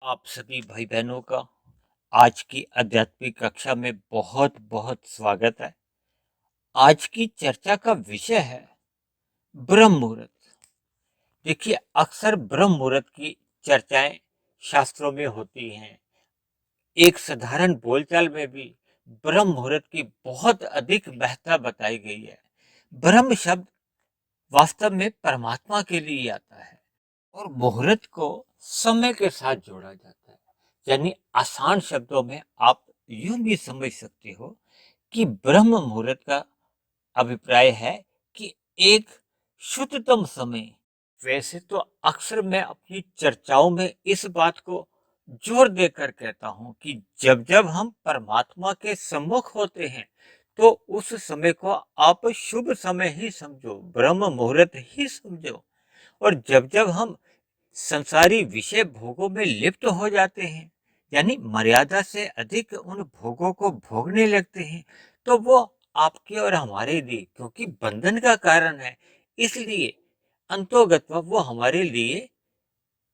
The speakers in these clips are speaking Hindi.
आप सभी भाई बहनों का आज की आध्यात्मिक कक्षा में बहुत बहुत स्वागत है। आज की चर्चा का विषय है ब्रह्म मुहूर्त। देखिए, अक्सर ब्रह्म मुहूर्त की चर्चाएं शास्त्रों में होती हैं। एक साधारण बोलचाल में भी ब्रह्म मुहूर्त की बहुत अधिक महत्ता बताई गई है। ब्रह्म शब्द वास्तव में परमात्मा के लिए आता है और मुहूर्त को समय के साथ जोड़ा जाता है। यानी आसान शब्दों में आप यूं भी समझ सकते हो कि ब्रह्म मुहूर्त का अभिप्राय है कि एक शुद्धतम समय। वैसे तो अक्सर मैं अपनी चर्चाओं में इस बात को जोर देकर कहता हूं कि जब जब हम परमात्मा के सम्मुख होते हैं तो उस समय को आप शुभ समय ही समझो, ब्रह्म मुहूर्त ही समझो। और जब जब हम संसारी विषय भोगों में लिप्त हो जाते हैं, यानी मर्यादा से अधिक उन भोगों को भोगने लगते हैं, तो वो आपके और हमारे लिए, क्योंकि बंधन का कारण है, इसलिए अंतोगत्वा वो हमारे लिए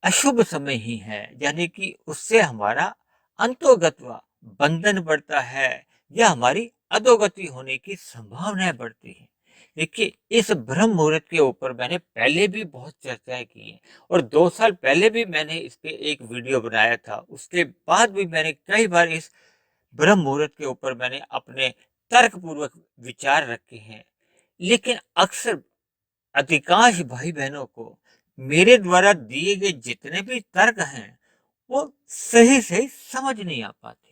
अशुभ समय ही है। यानी कि उससे हमारा अंतोगत्वा बंधन बढ़ता है या हमारी अधोगति होने की संभावनाएं बढ़ती है। देखिए, इस ब्रह्म मुहूर्त के ऊपर मैंने पहले भी बहुत चर्चाएं की हैं और 2 साल पहले भी मैंने इस पे एक वीडियो बनाया था। उसके बाद भी मैंने कई बार इस ब्रह्म मुहूर्त के ऊपर मैंने अपने तर्कपूर्वक विचार रखे हैं। लेकिन अक्सर अधिकांश भाई बहनों को मेरे द्वारा दिए गए जितने भी तर्क हैं वो सही सही समझ नहीं आ पाते।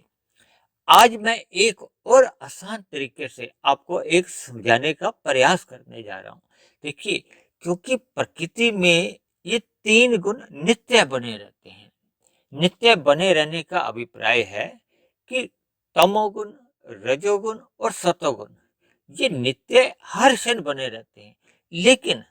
आज मैं एक और आसान तरीके से आपको एक समझाने का प्रयास करने जा रहा हूं। देखिए, क्योंकि प्रकृति में ये 3 गुण नित्य बने रहते हैं। नित्य बने रहने का अभिप्राय है कि तमोगुण, रजोगुण और सतोगुण ये नित्य हर क्षण बने रहते हैं। लेकिन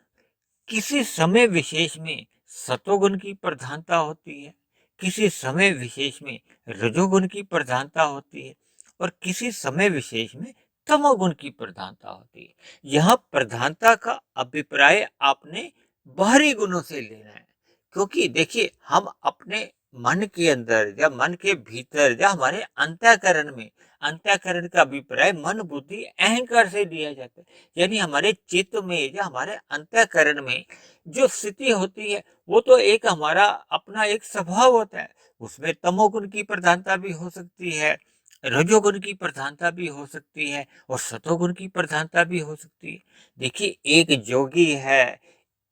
किसी समय विशेष में सतोगुण की प्रधानता होती है, किसी समय विशेष में रजोगुण की प्रधानता होती है और किसी समय विशेष में तमोगुण की प्रधानता होती है। यह प्रधानता का अभिप्राय आपने बाहरी गुणों से लेना है, क्योंकि देखिए, हम अपने मन के अंदर या मन के भीतर या हमारे अंतःकरण में, अंतःकरण का अभिप्राय मन, बुद्धि, अहंकार से लिया जाता है। यानी हमारे चित्त में या हमारे अंतःकरण में जो स्थिति होती है वो तो एक हमारा अपना एक स्वभाव होता है। उसमें तमोगुण की प्रधानता भी हो सकती है, रजोगुण की प्रधानता भी हो सकती है और सतोगुण की प्रधानता भी हो सकती है। देखिए, एक जोगी है,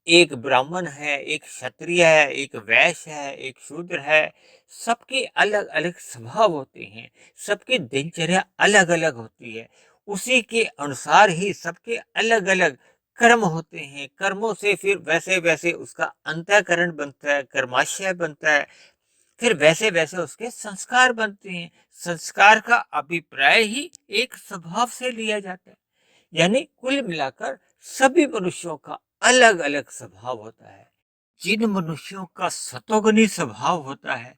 एक ब्राह्मण है, एक क्षत्रिय है, एक वैश्य है, एक शूद्र है। सबके अलग अलग स्वभाव होते हैं, सबकी दिनचर्या अलग अलग होती है। उसी के अनुसार ही सबके अलग अलग कर्म होते हैं। कर्मों से फिर वैसे वैसे उसका अंतःकरण बनता है, कर्माशय बनता है, फिर वैसे वैसे उसके संस्कार बनते हैं। संस्कार का अभिप्राय ही एक स्वभाव से लिया जाता है। यानी कुल मिलाकर सभी मनुष्यों का अलग अलग स्वभाव होता है। जिन मनुष्यों का सतोगुणी स्वभाव होता है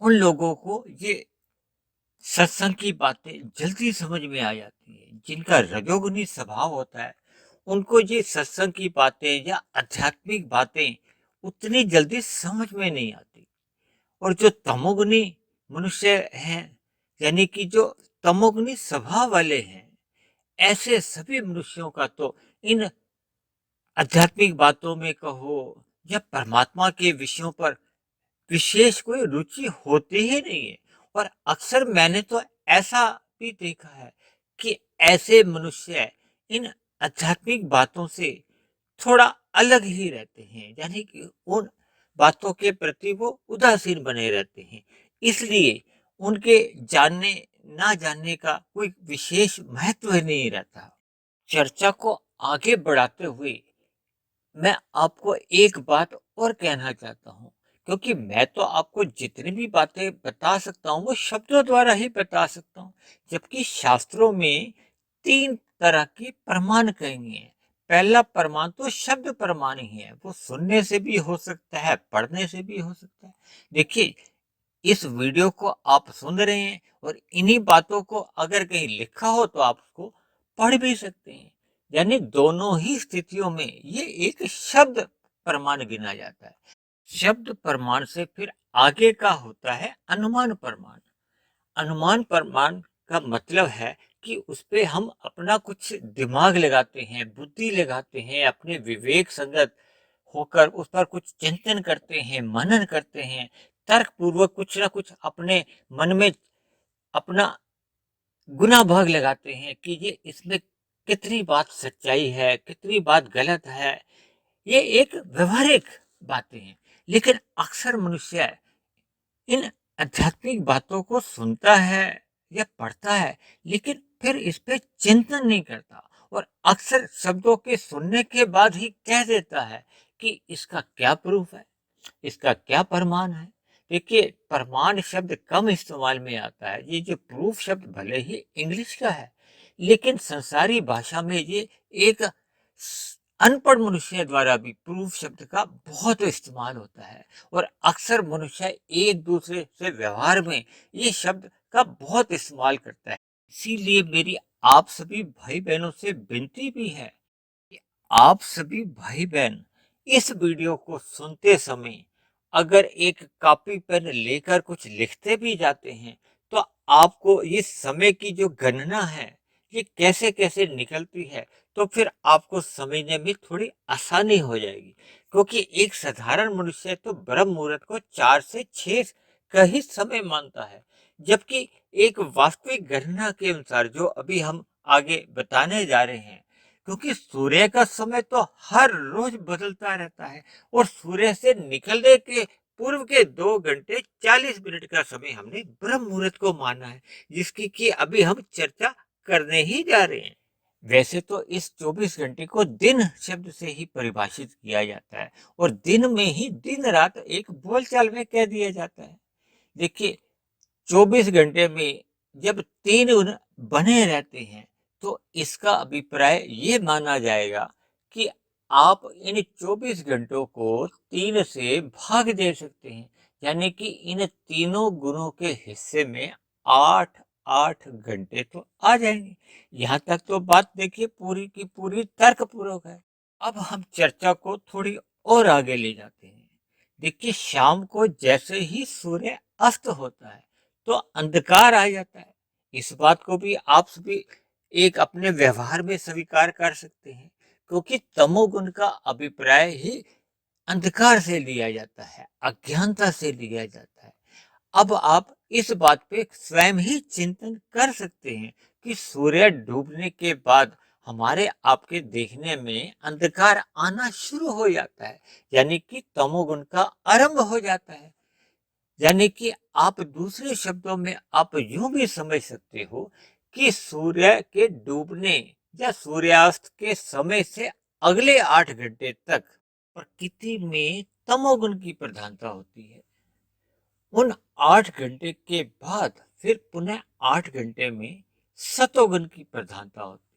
उन लोगों को ये सत्संग की बातें जल्दी समझ में आ जाती है। जिनका रजोगुनी स्वभाव होता है उनको ये सत्संग की बातें या आध्यात्मिक बातें उतनी जल्दी समझ में नहीं आती। और जो तमोगुनी मनुष्य हैं, यानी कि जो तमोगुनी स्वभाव वाले हैं, ऐसे सभी मनुष्यों का तो इन आध्यात्मिक बातों में कहो या परमात्मा के विषयों पर विशेष कोई रुचि होती ही नहीं है। और अक्सर मैंने तो ऐसा भी देखा है कि ऐसे मनुष्य इन आध्यात्मिक बातों से थोड़ा अलग ही रहते हैं, यानी कि उन बातों के प्रति वो उदासीन बने रहते हैं। इसलिए उनके जानने ना जानने का कोई विशेष महत्व नहीं रहता। चर्चा को आगे बढ़ाते हुए मैं आपको एक बात और कहना चाहता हूँ, क्योंकि मैं तो आपको जितनी भी बातें बता सकता हूँ वो शब्दों द्वारा ही बता सकता हूँ, जबकि शास्त्रों में 3 तरह के प्रमाण कहेंगे हैं। पहला प्रमाण तो शब्द प्रमाण ही है, वो सुनने से भी हो सकता है, पढ़ने से भी हो सकता है। देखिए, इस वीडियो को आप सुन रहे हैं और इन्हीं बातों को अगर कहीं लिखा हो तो आप उसको पढ़ भी सकते हैं। यानी दोनों ही स्थितियों में ये एक शब्द प्रमाण गिना जाता है। शब्द प्रमाण से फिर आगे का होता है अनुमान प्रमाण। अनुमान प्रमाण का मतलब है कि उस पे हम अपना कुछ दिमाग लगाते हैं, बुद्धि लगाते हैं, अपने विवेक संगत होकर उस पर कुछ चिंतन करते हैं, मनन करते हैं, तर्क पूर्वक कुछ ना कुछ अपने मन में अपना गुना भाग लगाते हैं कि ये इसमें कितनी बात सच्चाई है, कितनी बात गलत है। ये एक व्यवहारिक बातें हैं। लेकिन अक्सर मनुष्य इन आध्यात्मिक बातों को सुनता है या पढ़ता है, लेकिन फिर इस पे चिंतन नहीं करता और अक्सर शब्दों के सुनने के बाद ही कह देता है कि इसका क्या प्रूफ है, इसका क्या प्रमाण है। देखिए, प्रमाण शब्द कम इस्तेमाल में आता है। ये जो प्रूफ शब्द भले ही इंग्लिश का है, लेकिन संसारी भाषा में ये एक अनपढ़ मनुष्य द्वारा भी प्रूफ शब्द का बहुत इस्तेमाल होता है और अक्सर मनुष्य एक दूसरे से व्यवहार में ये शब्द का बहुत इस्तेमाल करता है। इसीलिए मेरी आप सभी भाई बहनों से विनती भी है कि आप सभी भाई बहन इस वीडियो को सुनते समय अगर एक कॉपी पेन लेकर कुछ लिखते भी जाते हैं, तो आपको ये समय की जो गणना है, ये कैसे कैसे निकलती है, तो फिर आपको समझने में थोड़ी आसानी हो जाएगी। क्योंकि एक साधारण मनुष्य तो ब्रह्म मुहूर्त को 4 से 6 का ही समय मानता है, जबकि एक वास्तविक गणना के अनुसार जो अभी हम आगे बताने जा रहे हैं, क्योंकि सूर्य का समय तो हर रोज बदलता रहता है और सूर्य से निकलने के पूर्व के 2 घंटे 40 मिनट का समय हमने ब्रह्म मुहूर्त को माना है, जिसकी कि अभी हम चर्चा करने ही जा रहे हैं। वैसे तो इस 24 घंटे को दिन शब्द से ही परिभाषित किया जाता है और दिन में ही दिन रात एक बोलचाल में कह दिया जाता है। देखिए, 24 घंटे में जब 3 बने रहते हैं, तो इसका अभिप्राय ये माना जाएगा कि आप इन 24 घंटों को 3 से भाग दे सकते हैं, यानी कि इन तीनों गुणों के हिस्से में 8-8 घंटे तो आ जाएंगे। यहाँ तक तो बात देखिए पूरी की पूरी तर्कपूर्वक है। अब हम चर्चा को थोड़ी और आगे ले जाते हैं। देखिए, शाम को जैसे ही सूर्य अस्त होता है, तो अंधकार आ जाता है। इस बात को भी आप सभी एक अपने व्यवहार में स्वीकार कर सकते हैं, क्योंकि तमोगुण का अभिप्राय ही अंधकार से लिया जाता है, अज्ञानता से लिया जाता है। अब आप इस बात पे स्वयं ही चिंतन कर सकते हैं कि सूर्य डूबने के बाद हमारे आपके देखने में अंधकार आना शुरू हो जाता है, यानी कि तमोगुण का आरंभ हो जाता है। यानी कि आप दूसरे शब्दों में आप यूं भी समझ सकते हो कि सूर्य के डूबने या सूर्यास्त के समय से अगले 8 घंटे तक प्रकृति में तमोगुण की प्रधानता होती है। उन 8 घंटे के बाद फिर पुनः 8 घंटे में सतोगुण की प्रधानता होती है।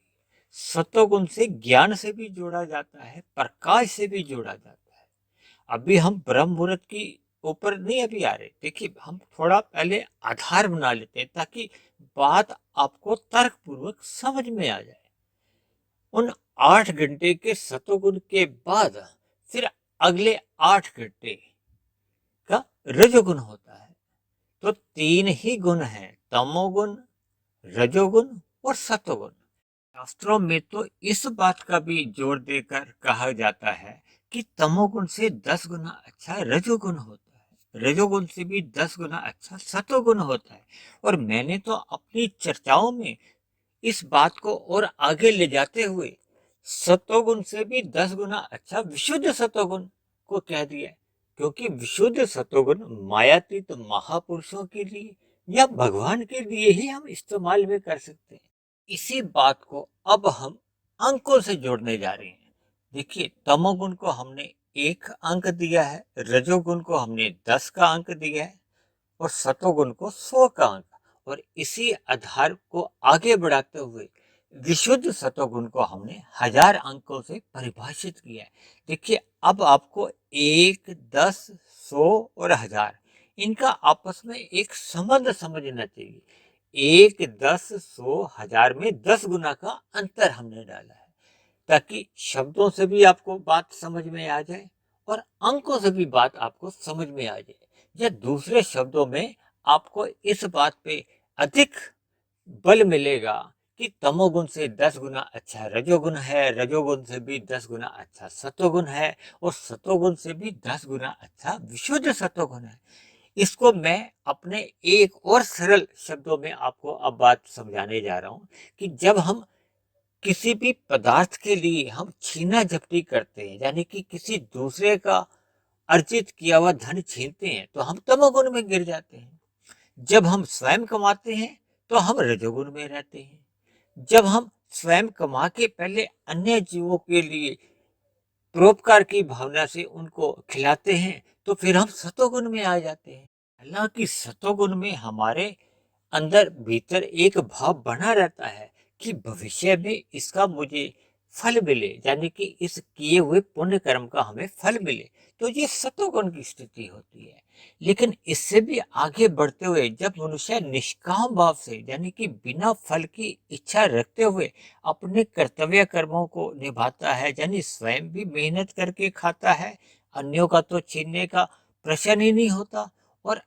सतोगुण से ज्ञान से भी जोड़ा जाता है, प्रकाश से भी जोड़ा जाता है। अभी हम ब्रह्म मुहूर्त की ऊपर नहीं अभी आ रहे। देखिए, हम थोड़ा पहले आधार बना लेते हैं ताकि बात आपको तर्क पूर्वक समझ में आ जाए। उन 8 घंटे के सतोगुण के बाद फिर अगले 8 घंटे का रजोगुण होता है। तो 3 ही गुण हैं, तमोगुण, रजोगुण और सतोगुण। शास्त्रों में तो इस बात का भी जोर देकर कहा जाता है कि तमोगुण से 10 गुना अच्छा रजोगुण होता है, रजोगुण से भी 10 गुना अच्छा सतोगुण होता है। और मैंने तो अपनी चर्चाओं में इस बात को और आगे ले जाते हुए सतोगुण से भी 10 गुना अच्छा विशुद्ध सतोगुण को कह दिया, क्योंकि विशुद्ध सतोगुण मायातीत महापुरुषों के लिए या भगवान के लिए ही हम इस्तेमाल में कर सकते हैं। इसी बात को अब हम अंकों से जोड़ने जा रहे हैं। देखिए, तमोगुण को हमने 1 अंक दिया है, रजोगुण को हमने 10 का अंक दिया है और सतोगुण को 100 का अंक। और इसी आधार को आगे बढ़ाते हुए विशुद्ध सतोगुण को हमने 1000 अंकों से परिभाषित किया है। देखिए, अब आपको 1, 10, 100 और 1000 इनका आपस में एक संबंध समझना चाहिए। 1, 10, 100, 1000 में 10 गुना का अंतर हमने डाला है, ताकि शब्दों से भी आपको बात समझ में आ जाए और अंकों से भी बात आपको समझ में आ जाए। या दूसरे शब्दों में आपको इस बात पे अधिक बल मिलेगा कि तमोगुण से 10 गुना अच्छा रजोगुण है, रजोगुण से भी 10 गुना अच्छा सतोगुण है और सतोगुण से भी 10 गुना अच्छा विशुद्ध सतोगुण है। इसको मैं अपने एक और सरल शब्दों में आपको अब बात समझाने जा रहा हूँ कि जब हम किसी भी पदार्थ के लिए हम छीना झपटी करते हैं, यानी कि किसी दूसरे का अर्जित किया हुआ धन छीनते हैं, तो हम तमोगुण में गिर जाते हैं। जब हम स्वयं कमाते हैं तो हम रजोगुण में रहते हैं। जब हम स्वयं कमा के पहले अन्य जीवों के लिए परोपकार की भावना से उनको खिलाते हैं तो फिर हम सतोगुण में आ जाते हैं। हालांकि सतोगुण में हमारे अंदर भीतर एक भाव बना रहता है कि भविष्य में इसका मुझे फल मिले, यानी कि इस किए हुए पुण्य कर्म का हमें फल मिले, तो ये सतोगुण की स्थिति होती है। लेकिन इससे भी आगे बढ़ते हुए जब मनुष्य निष्काम भाव से, यानी कि बिना फल की इच्छा रखते हुए अपने कर्तव्य कर्मों को निभाता है, यानी स्वयं भी मेहनत करके खाता है, अन्यों का तो छीनने का प्रश्न ही नहीं होता, और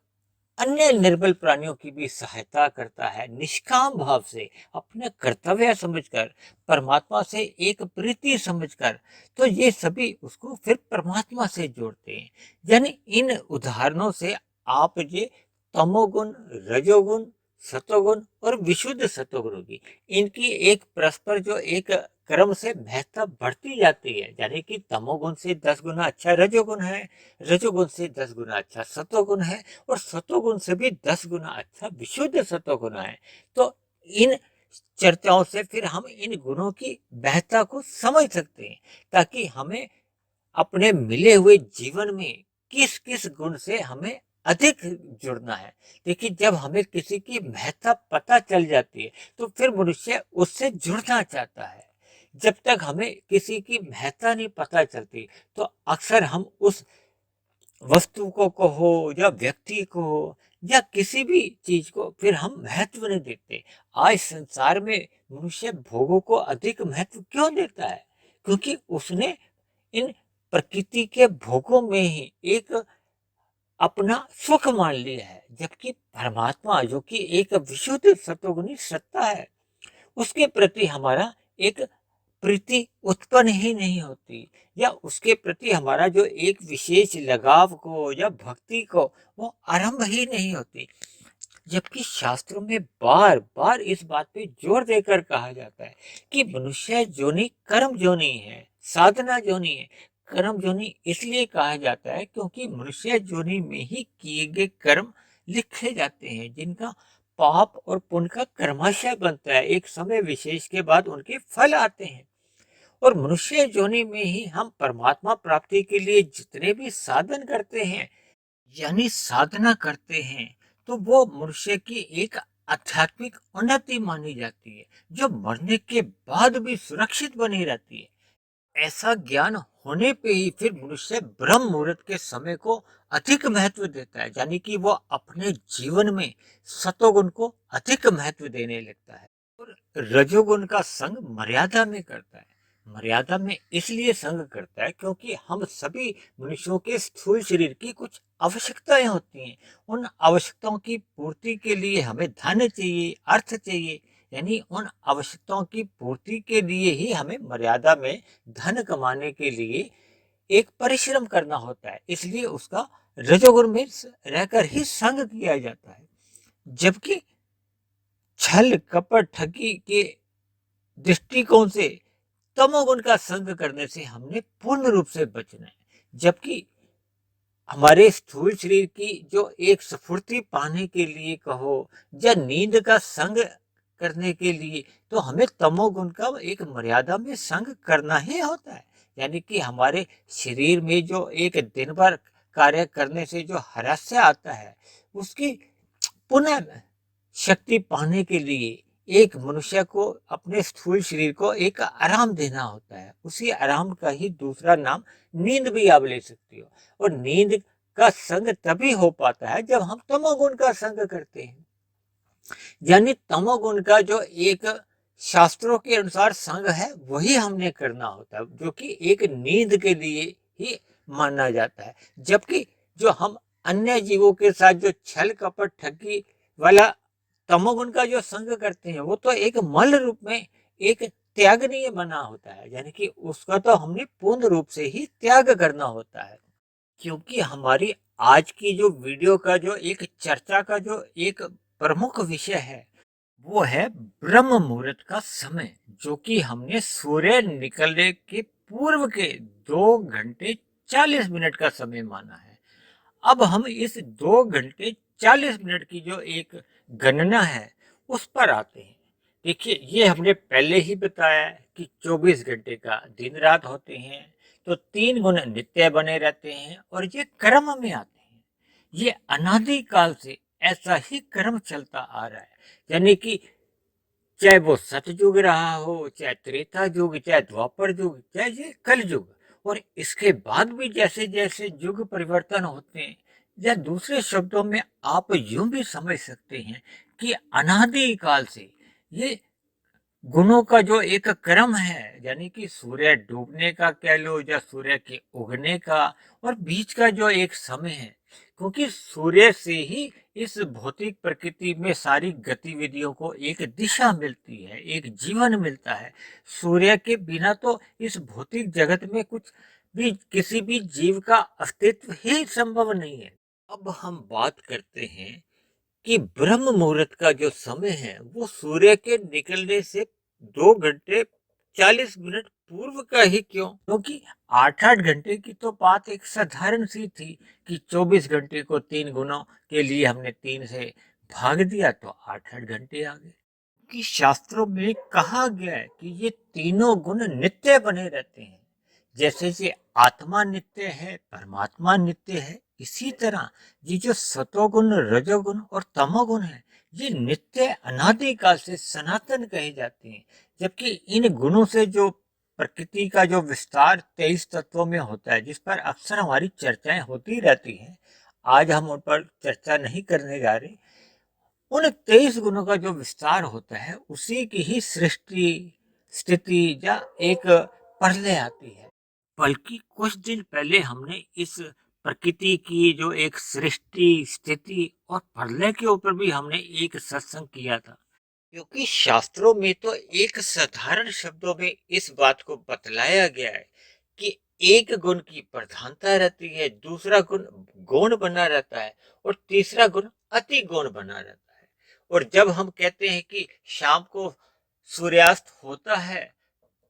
अन्य निर्बल प्राणियों की भी सहायता करता है निष्काम भाव से, अपने कर्तव्य समझकर, परमात्मा से एक प्रीति समझकर, तो ये सभी उसको फिर परमात्मा से जोड़ते हैं। यानी इन उदाहरणों से आप ये तमोगुण, रजोगुण, सतोगुण और विशुद्ध सतोगुण की इनकी एक परस्पर जो एक क्रम से महत्ता बढ़ती जाती है, यानी कि तमोगुण से 10 गुना अच्छा रजोगुण है, रजोगुण से 10 गुना अच्छा सतोगुण है और सतोगुण से भी 10 गुना अच्छा विशुद्ध सतोगुण है। तो इन चर्चाओं से फिर हम इन गुणों की महत्ता को समझ सकते हैं, ताकि हमें अपने मिले हुए जीवन में किस किस गुण से हमें अधिक जुड़ना है। देखिए, जब हमें किसी की महत्ता पता चल जाती है तो फिर मनुष्य उससे जुड़ना चाहता है। जब तक हमें किसी की महत्ता नहीं पता चलती तो अक्सर हम उस वस्तु को कहो या व्यक्ति को या किसी भी चीज को फिर हम महत्व नहीं देते। आज संसार में मनुष्य भोगों को अधिक महत्व क्यों देता है? क्योंकि उसने इन प्रकृति के भोगों में ही एक अपना सुख मान लिया है, जबकि परमात्मा जो कि एक विशुद्ध सत्वगुणी सत्ता है, उसके प्रति हमारा एक प्रीति उत्पन्न ही नहीं होती, या उसके प्रति हमारा जो एक विशेष लगाव को या भक्ति को वो आरंभ ही नहीं होती। जबकि शास्त्रों में बार बार इस बात पे जोर देकर कहा जाता है कि मनुष्य जोनि कर्म जोनि है, साधना जोनि है। कर्म जोनि इसलिए कहा जाता है क्योंकि मनुष्य जोनि में ही किए गए कर्म लिखे जाते हैं, जिनका पाप और पुण्य का कर्माशय बनता है। एक समय विशेष के बाद उनके फल आते हैं, और मनुष्य जोनि में ही हम परमात्मा प्राप्ति के लिए जितने भी साधन करते हैं, यानी साधना करते हैं, तो वो मनुष्य की एक आध्यात्मिक उन्नति मानी जाती है, जो मरने के बाद भी सुरक्षित बनी रहती है। ऐसा ज्ञान होने पे ही फिर मनुष्य ब्रह्म मुहूर्त के समय को अधिक महत्व देता है, यानी कि वो अपने जीवन में सतोगुण को अधिक महत्व देने लगता है और रजोगुण का संग मर्यादा में करता है। मर्यादा में इसलिए संग करता है क्योंकि हम सभी मनुष्यों के स्थूल शरीर की कुछ आवश्यकताएं होती हैं। उन आवश्यकताओं की पूर्ति के लिए हमें धन चाहिए, अर्थ चाहिए, यानी उन आवश्यकताओं की पूर्ति के लिए ही हमें मर्यादा में धन कमाने के लिए एक परिश्रम करना होता है। इसलिए उसका रजोगुण में रहकर ही संग किया जाता है। जबकि छल कपट ठगी के दृष्टिकोण से तमोगुण का संग करने से हमने पूर्ण रूप से बचना है। जबकि हमारे स्थूल शरीर की जो एक स्फूर्ति पाने के लिए कहो या नींद का संग करने के लिए, तो हमें तमोगुण का एक मर्यादा में संग करना ही होता है। यानी कि हमारे शरीर में जो एक दिन भर कार्य करने से जो हरास्य आता है, उसकी पुनः शक्ति पाने के लिए एक मनुष्य को अपने स्थूल शरीर को एक आराम देना होता है। उसी आराम का ही दूसरा नाम नींद भी आप ले सकती हो, और नींद का संग तभी हो पाता है जब हम तमोगुण का संग करते हैं। यानी तमोगुण का जो एक शास्त्रों के अनुसार संग है वही हमने करना होता है, जो कि एक नींद के लिए ही माना जाता है। जबकि जो हम अन्य जीवों के साथ जो छल कपट ठगी वाला तमोगुण का जो संग करते हैं, वो तो एक मल रूप में एक त्यागनीय बना होता है, यानी कि उसका तो हमने पूर्ण रूप से ही त्याग करना होता है। क्योंकि हमारी आज की जो वीडियो का जो एक चर्चा का जो एक प्रमुख विषय है, वो है ब्रह्म मुहूर्त का समय, जो कि हमने सूर्य निकलने के पूर्व के 2 घंटे 40 मिनट का समय माना है। अब हम इस 2 घंटे 40 मिनट की जो एक गणना है, उस पर आते हैं। देखिए, ये हमने पहले ही बताया है कि 24 घंटे का दिन रात होते हैं, तो 3 गुण नित्य बने रहते हैं और ये क्रम में आते हैं। ये अनादिकाल से ऐसा ही क्रम चलता आ रहा है, यानी कि चाहे वो सतयुग रहा हो, चाहे त्रेता युग, चाहे द्वापर युग, चाहे ये कल युग, और इसके बाद भी जैसे जैसे युग परिवर्तन होते हैं, या दूसरे शब्दों में आप यूं भी समझ सकते हैं कि अनादि काल से ये गुणों का जो एक क्रम है, यानी कि सूर्य डूबने का कह लो या सूर्य के उगने का, और बीच का जो एक समय है, क्योंकि सूर्य से ही इस भौतिक प्रकृति में सारी गतिविधियों को एक दिशा मिलती है, एक जीवन मिलता है। सूर्य के बिना तो इस भौतिक जगत में कुछ भी, किसी भी जीव का अस्तित्व ही संभव नहीं है। अब हम बात करते हैं कि ब्रह्म मुहूर्त का जो समय है, वो सूर्य के निकलने से 2 घंटे 40 मिनट पूर्व का ही क्यों? क्योंकि 8-8 घंटे की तो बात एक साधारण सी थी कि 24 घंटे को 3 गुणों के लिए हमने 3 से भाग दिया तो 8-8 घंटे आ गए। कि शास्त्रों में कहा गया है कि ये तीनों गुण नित्य बने रहते हैं। जैसे कि आत्मा नित्य है, परमात्मा नित्य है, इसी तरह ये जो सतोगुण, रजोगुण और तमोगुण है, ये नित्य अनादिकाल से सनातन कहे जाते हैं। जबकि इन गुणों से जो प्रकृति का जो विस्तार 23 तत्वों में होता है, जिस पर अक्सर हमारी चर्चाएं होती रहती हैं, आज हम उन पर चर्चा नहीं करने जा रहे। उन 23 गुणों का जो विस्तार होता है, उसी की ही सृष्टि, स्थिति या एक प्रलय आती है। बल्कि कुछ दिन पहले हमने इस प्रकृति की जो एक सृष्टि, स्थिति और प्रलय के ऊपर भी हमने एक सत्संग किया था। क्योंकि शास्त्रों में तो एक साधारण शब्दों में इस बात को बतलाया गया है कि एक गुण की प्रधानता रहती है, दूसरा गुण गौण बना रहता है और तीसरा गुण अति गौण बना रहता है। और जब हम कहते हैं कि शाम को सूर्यास्त होता है,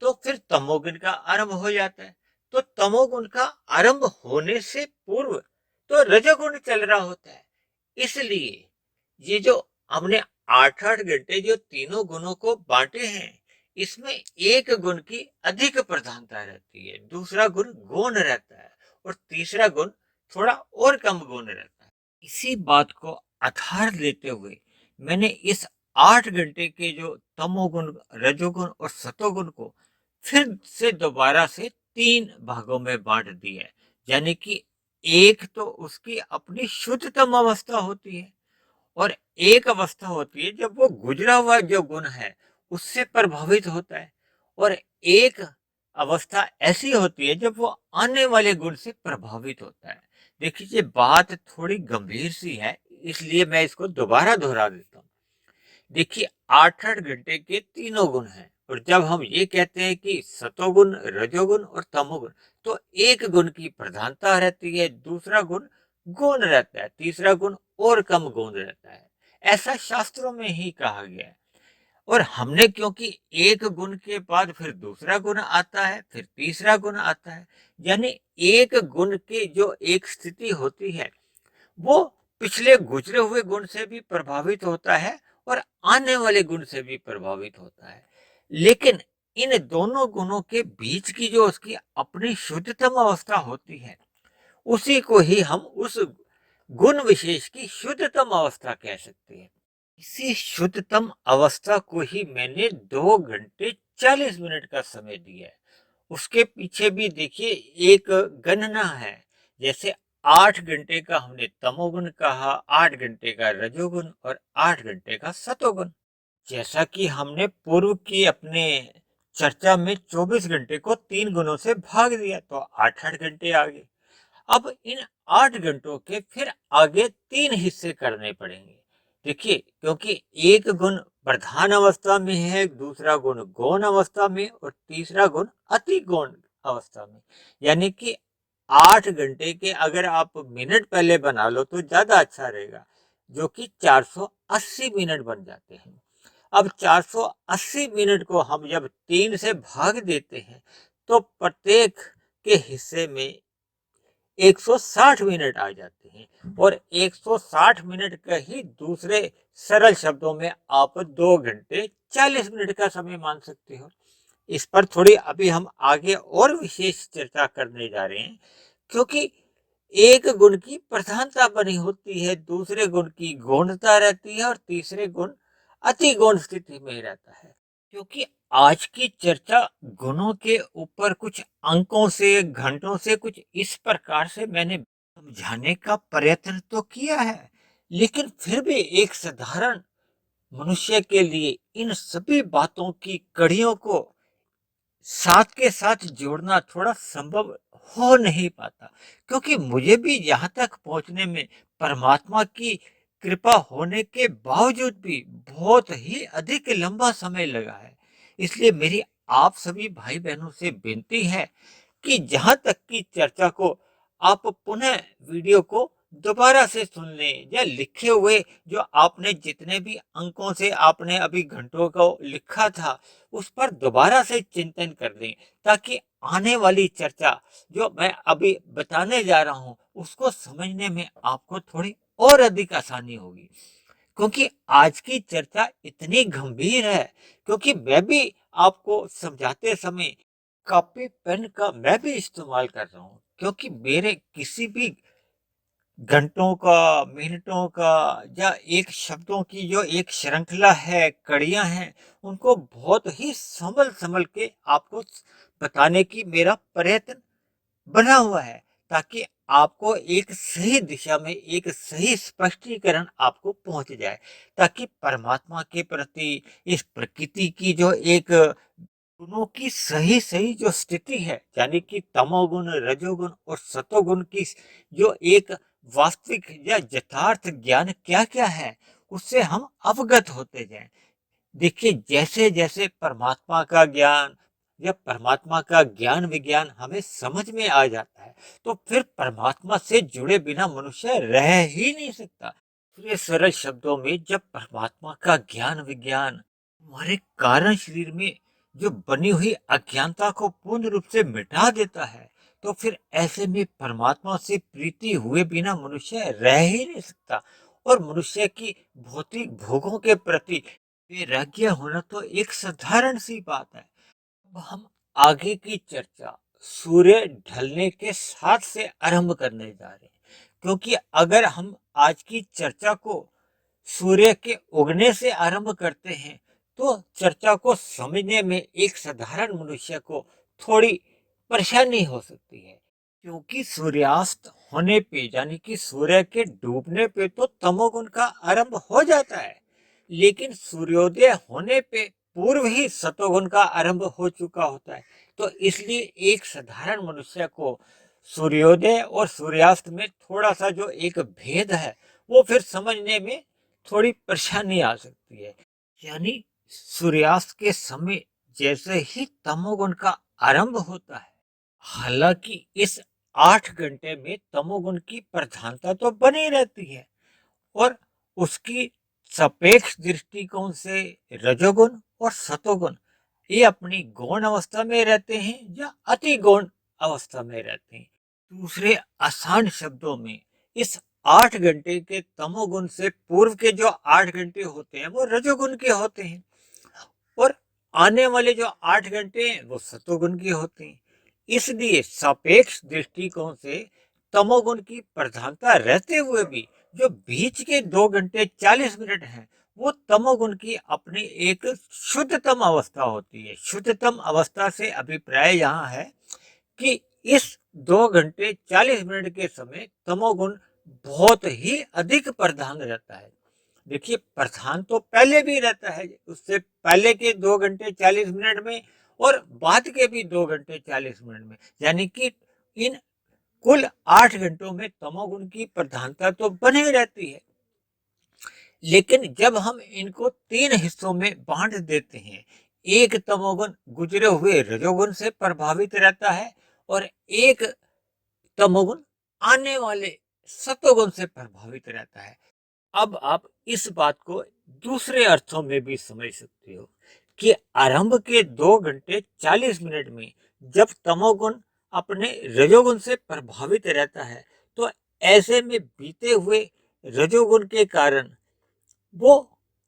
तो फिर तमोगुण का आरंभ हो जाता है। तो तमोगुण का आरंभ होने से पूर्व तो रजोगुण चल रहा होता है। इसलिए ये जो हमने 8-8 घंटे जो तीनों गुणों को बांटे हैं, इसमें एक गुण की अधिक प्रधानता रहती है, दूसरा गुण गौण रहता है और तीसरा गुण थोड़ा और कम गौण रहता है। इसी बात को आधार लेते हुए मैंने इस 8 घंटे के जो तमोगुण, रजोगुण और सतोगुण को फिर से दोबारा से 3 भागों में बांट दिया है। यानी कि एक तो उसकी अपनी शुद्धतम अवस्था होती है, और एक अवस्था होती है जब वो गुजरा हुआ जो गुण है उससे प्रभावित होता है, और एक अवस्था ऐसी होती है जब वो आने वाले गुण से प्रभावित होता है। देखिए, ये बात थोड़ी गंभीर सी है, इसलिए मैं इसको दोबारा दोहरा देता हूँ। देखिए, 8-8 घंटे के तीनों गुण हैं, और जब हम ये कहते हैं कि सतोगुण, रजोगुण और तमोगुण, तो एक गुण की प्रधानता रहती है, दूसरा गुण गौण रहता है, तीसरा गुण और कम गौण रहता है। ऐसा शास्त्रों में ही कहा गया है। और हमने, क्योंकि एक गुण के बाद फिर दूसरा गुण आता है, फिर तीसरा गुण आता है, यानी एक गुण की जो एक स्थिति होती है, वो पिछले गुजरे हुए गुण से भी प्रभावित होता है और आने वाले गुण से भी प्रभावित होता है। लेकिन इन दोनों गुणों के बीच की जो उसकी अपनी शुद्धतम अवस्था होती है, उसी को ही हम उस गुण विशेष की शुद्धतम अवस्था कह सकते हैं। इसी शुद्धतम अवस्था को ही मैंने 2 घंटे 40 मिनट का समय दिया है। उसके पीछे भी देखिए एक गणना है। जैसे 8 घंटे का हमने तमोगुण कहा, 8 घंटे का रजोगुण और 8 घंटे का सतोगुण। जैसा कि हमने पूर्व की अपने चर्चा में 24 घंटे को 3 गुणों से भाग दिया तो 8-8 घंटे आ गए। अब इन 8 घंटों के फिर आगे 3 हिस्से करने पड़ेंगे। देखिए, क्योंकि एक गुण प्रधान अवस्था में है, दूसरा गुण गौण अवस्था में और तीसरा गुण अति गौण अवस्था में। यानी कि 8 घंटे के अगर आप मिनट पहले बना लो तो ज़्यादा अच्छा रहेगा, जो कि 480 मिनट बन जाते हैं। अब 480 मिनट को हम जब 3 से भाग देते हैं, तो प्रत्येक के हिस्से में 160 मिनट आ जाते हैं और 160 मिनट का ही दूसरे सरल शब्दों में आप 2 घंटे 40 मिनट का समय मान सकते हो। इस पर थोड़ी अभी हम आगे और विशेष चर्चा करने जा रहे हैं, क्योंकि एक गुण की प्रधानता बनी होती है, दूसरे गुण की गौणता रहती है और तीसरे गुण अति गौण स्थिति में रहता है। क्योंकि आज की चर्चा गुणों के ऊपर कुछ अंकों से, घंटों से कुछ इस प्रकार से मैंने समझाने का प्रयत्न तो किया है, लेकिन फिर भी एक साधारण मनुष्य के लिए इन सभी बातों की कड़ियों को साथ के साथ जोड़ना थोड़ा संभव हो नहीं पाता, क्योंकि मुझे भी यहाँ तक पहुँचने में परमात्मा की कृपा होने के बावजूद भी बहुत ही अधिक लंबा समय लगा है। इसलिए मेरी आप सभी भाई बहनों से विनती है कि जहाँ तक की चर्चा को आप पुनः वीडियो को दोबारा से सुन लें, या लिखे हुए जो आपने जितने भी अंकों से आपने अभी घंटों को लिखा था उस पर दोबारा से चिंतन कर लें, ताकि आने वाली चर्चा जो मैं अभी बताने जा रहा हूँ उसको समझने में आपको थोड़ी और अधिक आसानी होगी। क्योंकि आज की चर्चा इतनी गंभीर है, क्योंकि मैं भी आपको समझाते समय कॉपी पेन का मैं भी इस्तेमाल कर रहा हूँ, क्योंकि मेरे किसी भी घंटों का, मिनटों का या एक शब्दों की जो एक श्रृंखला है, कड़ियां हैं, उनको बहुत ही संभल के आपको बताने की मेरा प्रयत्न बना हुआ है, ताकि आपको एक सही दिशा में एक सही स्पष्टीकरण आपको पहुंच जाए, ताकि परमात्मा के प्रति इस प्रकृति की जो एक गुणों की सही सही जो स्थिति है, यानी कि तमोगुण, रजोगुण और सतोगुण की जो एक वास्तविक या यथार्थ ज्ञान क्या क्या है, उससे हम अवगत होते जाएं। देखिए, जैसे जैसे परमात्मा का ज्ञान या परमात्मा का ज्ञान विज्ञान हमें समझ में आ जाता है, तो फिर परमात्मा से जुड़े बिना मनुष्य रह ही नहीं सकता। दूसरे सरल शब्दों में, जब परमात्मा का ज्ञान विज्ञान हमारे कारण शरीर में जो बनी हुई अज्ञानता को पूर्ण रूप से मिटा देता है, तो फिर ऐसे में परमात्मा से प्रीति हुए बिना मनुष्य रह ही नहीं सकता। और मनुष्य की भौतिक भोगों के प्रति वैराग्य होना तो एक साधारण सी बात है। अब हम आगे की चर्चा सूर्य ढलने के साथ से आरंभ करने जा रहे हैं, क्योंकि अगर हम आज की चर्चा को सूर्य के उगने से आरंभ करते हैं, तो चर्चा को समझने में एक साधारण मनुष्य को थोड़ी परेशानी हो सकती है। क्योंकि सूर्यास्त होने पे, यानी कि सूर्य के डूबने पे तो तमोगुण का आरंभ हो जाता है, लेकिन सूर्योदय होने पे पूर्व ही सतोगुण का आरंभ हो चुका होता है। तो इसलिए एक साधारण मनुष्य को सूर्योदय और सूर्यास्त में थोड़ा सा जो एक भेद है, वो फिर समझने में थोड़ी परेशानी आ सकती है। यानी सूर्यास्त के समय जैसे ही तमोगुण का आरंभ होता है, हालांकि इस 8 घंटे में तमोगुण की प्रधानता तो बनी रहती है, और उसकी सापेक्ष दृष्टिकोण से रजोगुण और सतोगुण ये अपनी गौण अवस्था में रहते हैं या अति गौण अवस्था में रहते हैं। दूसरे आसान शब्दों में, इस 8 घंटे के तमोगुण से पूर्व के जो 8 घंटे होते हैं वो रजोगुण के होते हैं, और आने वाले जो 8 घंटे हैं वो सतोगुण के होते हैं। इसलिए सापेक्ष दृष्टिकोण से तमोगुण की प्रधानता रहते हुए भी जो बीच के 2 घंटे 40 मिनट हैं, वो तमोगुण की अपनी एक शुद्धतम अवस्था होती है। शुद्धतम अवस्था से अभिप्राय यहाँ है कि इस 2 घंटे 40 मिनट के समय तमोगुण बहुत ही अधिक प्रधान रहता है। देखिए, प्रधान तो पहले भी रहता है, उससे पहले के 2 घंटे 40 मिनट में और बाद के भी 2 घंटे 40 मिनट में, यानी कि इन कुल 8 घंटों में तमोगुण की प्रधानता तो बनी रहती है, लेकिन जब हम इनको 3 हिस्सों में बांट देते हैं, एक तमोगुण गुजरे हुए रजोगुण से प्रभावित रहता है और एक तमोगुण आने वाले सतोगुण से प्रभावित रहता है। अब आप इस बात को दूसरे अर्थों में भी समझ सकते हो कि आरंभ के 2 घंटे 40 मिनट में जब तमोगुण अपने रजोगुण से प्रभावित रहता है, तो ऐसे में बीते हुए रजोगुण के कारण वो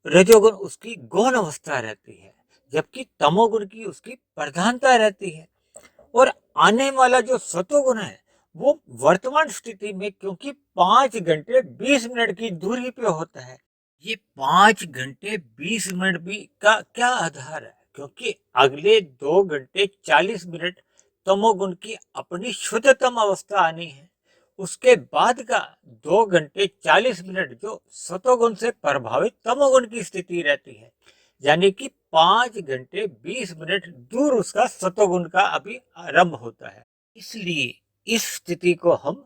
रजोगुण उसकी गौण अवस्था रहती है, जबकि तमोगुण की उसकी प्रधानता रहती है। और आने वाला जो सतोगुण है वो वर्तमान स्थिति में, क्योंकि 5 घंटे 20 मिनट की दूरी पे होता है, ये 5 घंटे 20 मिनट भी का क्या आधार है, क्योंकि अगले 2 घंटे 40 मिनट तमोगुण की अपनी शुद्धतम अवस्था आनी है। उसके बाद का 2 घंटे 40 मिनट जो सतोगुण से प्रभावित तमोगुण की स्थिति रहती है, यानी कि 5 घंटे 20 मिनट दूर उसका सतोगुण का अभी आरंभ होता है। इसलिए इस स्थिति को हम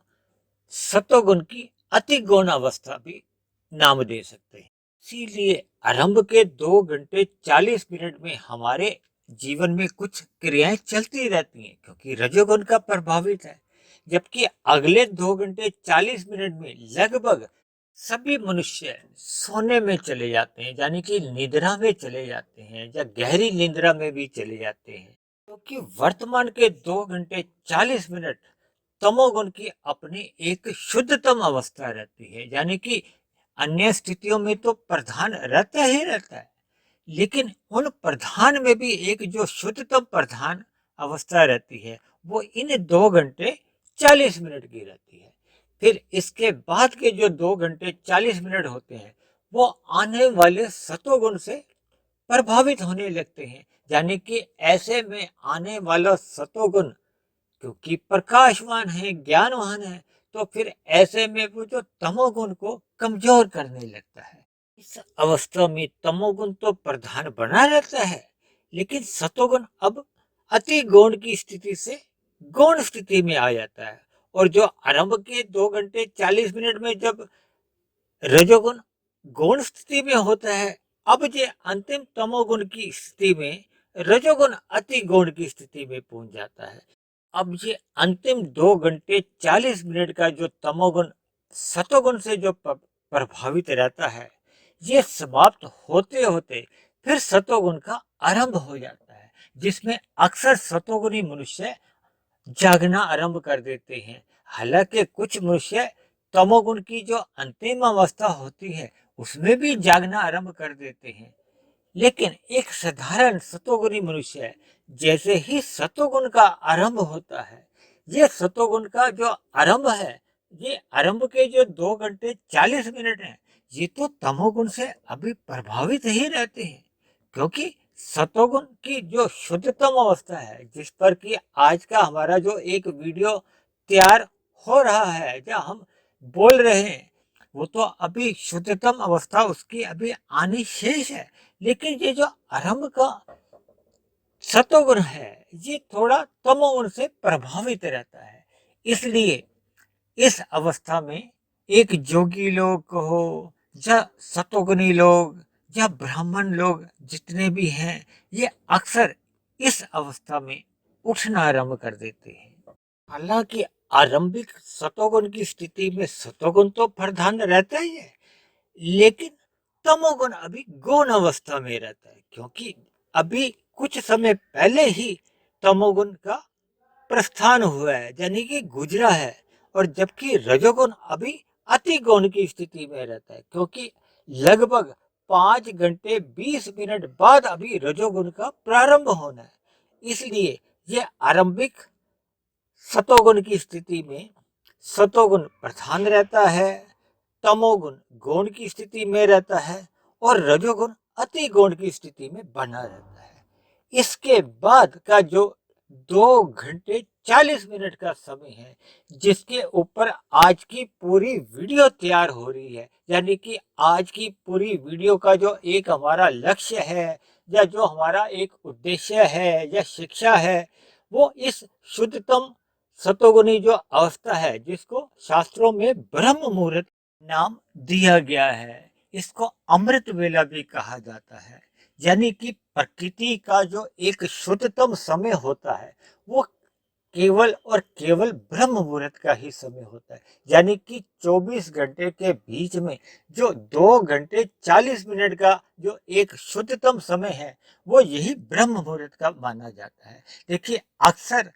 सतोगुण की अति गौण अवस्था भी नाम दे सकते हैं। इसीलिए आरंभ के 2 घंटे 40 मिनट में हमारे जीवन में कुछ क्रियाएं चलती रहती हैं, क्योंकि रजोगुण का प्रभावित है, जबकि अगले 2 घंटे 40 मिनट में लगभग सभी मनुष्य सोने में चले जाते हैं, यानी कि निद्रा में चले जाते हैं या गहरी निद्रा में भी चले जाते हैं, क्योंकि वर्तमान के 2 घंटे 40 मिनट तमोगुण की अपनी एक शुद्धतम अवस्था रहती है, यानी कि अन्य स्थितियों में तो प्रधान रहता ही रहता है, लेकिन उन प्रधान में भी एक जो शुद्धतम प्रधान अवस्था रहती है वो इन 2 घंटे 40 मिनट की रहती है। फिर इसके बाद के जो 2 घंटे 40 मिनट होते हैं वो आने वाले सतोगुण से प्रभावित होने लगते हैं, यानी कि ऐसे में आने वाला सतोगुण क्योंकि प्रकाशवान है, ज्ञानवान है, तो फिर ऐसे में वो जो तमोगुण को कमजोर करने लगता है। इस अवस्था में तमोगुण तो प्रधान बना रहता है, लेकिन सतोगुण अब अति गौण की स्थिति से गौण स्थिति में आ जाता है। और जो आरंभ के 2 घंटे 40 मिनट में जब रजोगुण गौण स्थिति में होता है, अब जो अंतिम तमोगुण की स्थिति में रजोगुण अति गौण की स्थिति में पहुंच जाता है। अब ये अंतिम 2 घंटे 40 मिनट का जो तमोगुण सतोगुण से जो प्रभावित रहता है, ये समाप्त होते होते फिर सतोगुण का आरंभ हो जाता है, जिसमें अक्सर सतोगुणी मनुष्य जागना आरंभ कर देते हैं। हालांकि कुछ मनुष्य तमोगुण की जो अंतिम अवस्था होती है उसमें भी जागना आरंभ कर देते हैं, लेकिन एक साधारण सतोगुणी मनुष्य जैसे ही सतोगुण का आरंभ होता है, ये सतोगुण का जो आरंभ है, ये आरंभ के जो 2 घंटे 40 मिनट है, ये तो तमोगुण से अभी प्रभावित ही रहते हैं, क्योंकि सतोगुण की जो शुद्धतम अवस्था है, जिस पर कि आज का हमारा जो एक वीडियो तैयार हो रहा है या हम बोल रहे हैं, वो तो अभी शुद्धतम अवस्था उसकी अभी आनी शेष है। लेकिन ये जो आरंभ का सतोगुण है ये थोड़ा तमोगुण से प्रभावित रहता है। इसलिए इस अवस्था में एक जोगी लोग कहो या सतोगुणी लोग या ब्राह्मण लोग जितने भी हैं, ये अक्सर इस अवस्था में उठना आरंभ कर देते हैं। हालांकि आरंभिक सतोगुण की स्थिति में सतोगुण तो प्रधान रहता ही है, लेकिन तमोगुण अभी गौण अवस्था में रहता है, क्योंकि अभी कुछ समय पहले ही तमोगुण का प्रस्थान हुआ है, यानी कि गुजरा है। और जबकि रजोगुण अभी अति गौण की स्थिति में रहता है, क्योंकि लगभग 5 घंटे 20 मिनट बाद अभी रजोगुण का प्रारंभ होना है। इसलिए यह आरंभिक सतोगुण की स्थिति में सतोगुण प्रधान रहता है, तमोगुण गौण की स्थिति में रहता है और रजोगुण अति गौण की स्थिति में बना रहता है। इसके बाद का जो 2 घंटे 40 मिनट का समय है, जिसके ऊपर आज की पूरी वीडियो तैयार हो रही है, यानी कि आज की पूरी वीडियो का जो एक हमारा लक्ष्य है या जो हमारा एक उद्देश्य है या शिक्षा है, वो इस शुद्धतम सतोगुनी जो अवस्था है, जिसको शास्त्रों में ब्रह्म मुहूर्त नाम दिया गया है, इसको अमृत वेला भी कहा जाता है। यानी कि प्रकृति का जो एक शुद्धतम समय होता है, वो केवल और केवल ब्रह्म मुहूर्त का ही समय होता है। यानी कि 24 घंटे के बीच में जो 2 घंटे 40 मिनट का जो एक शुद्धतम समय है, वो यही ब्रह्म मुहूर्त का माना जाता है। देखिए, अक्सर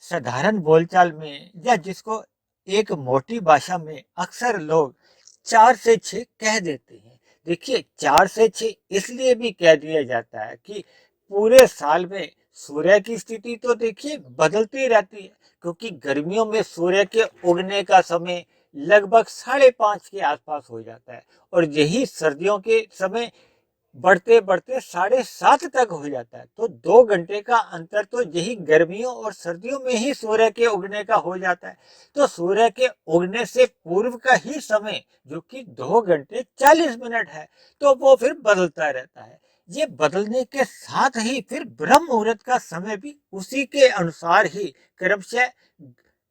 साधारण बोलचाल में या जिसको एक मोटी भाषा में अक्सर लोग 4 से 6 कह देते हैं। देखिए, 4 से 6 इसलिए भी कह दिया जाता है कि पूरे साल में सूर्य की स्थिति तो देखिए बदलती रहती है, क्योंकि गर्मियों में सूर्य के उगने का समय लगभग 5:30 के आसपास हो जाता है, और यही सर्दियों के समय बढ़ते बढ़ते 7:30 तक हो जाता है। तो 2 घंटे का अंतर तो यही गर्मियों और सर्दियों में ही सूर्य के उगने का हो जाता है। तो सूर्य के उगने से पूर्व का ही समय जो कि 2 घंटे 40 मिनट है, तो वो फिर बदलता रहता है। ये बदलने के साथ ही फिर ब्रह्म मुहूर्त का समय भी उसी के अनुसार ही क्रमशः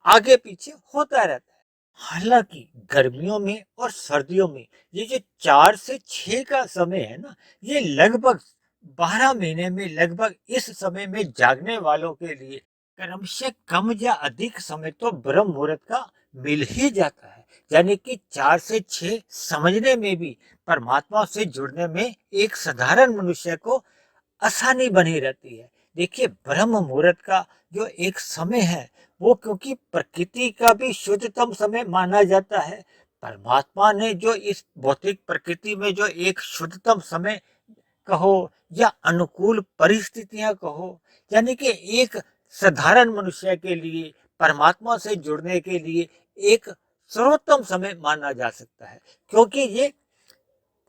आगे पीछे होता रहता है। हालांकि गर्मियों में और सर्दियों में ये जो 4 से 6 का समय है ना, ये लगभग 12 महीने में लगभग इस समय में जागने वालों के लिए क्रमशः कम या अधिक समय तो ब्रह्म मुहूर्त का मिल ही जाता है। यानी कि 4 से 6 समझने में भी, परमात्मा से जुड़ने में एक साधारण मनुष्य को आसानी बनी रहती है। देखिए, ब्रह्म मुहूर्त का जो एक समय है, वो क्योंकि प्रकृति का भी शुद्धतम समय माना जाता है, परमात्मा ने जो इस भौतिक प्रकृति में जो एक शुद्धतम समय कहो या अनुकूल परिस्थितियां कहो, यानी कि एक साधारण मनुष्य के लिए परमात्मा से जुड़ने के लिए एक सर्वोत्तम समय माना जा सकता है, क्योंकि ये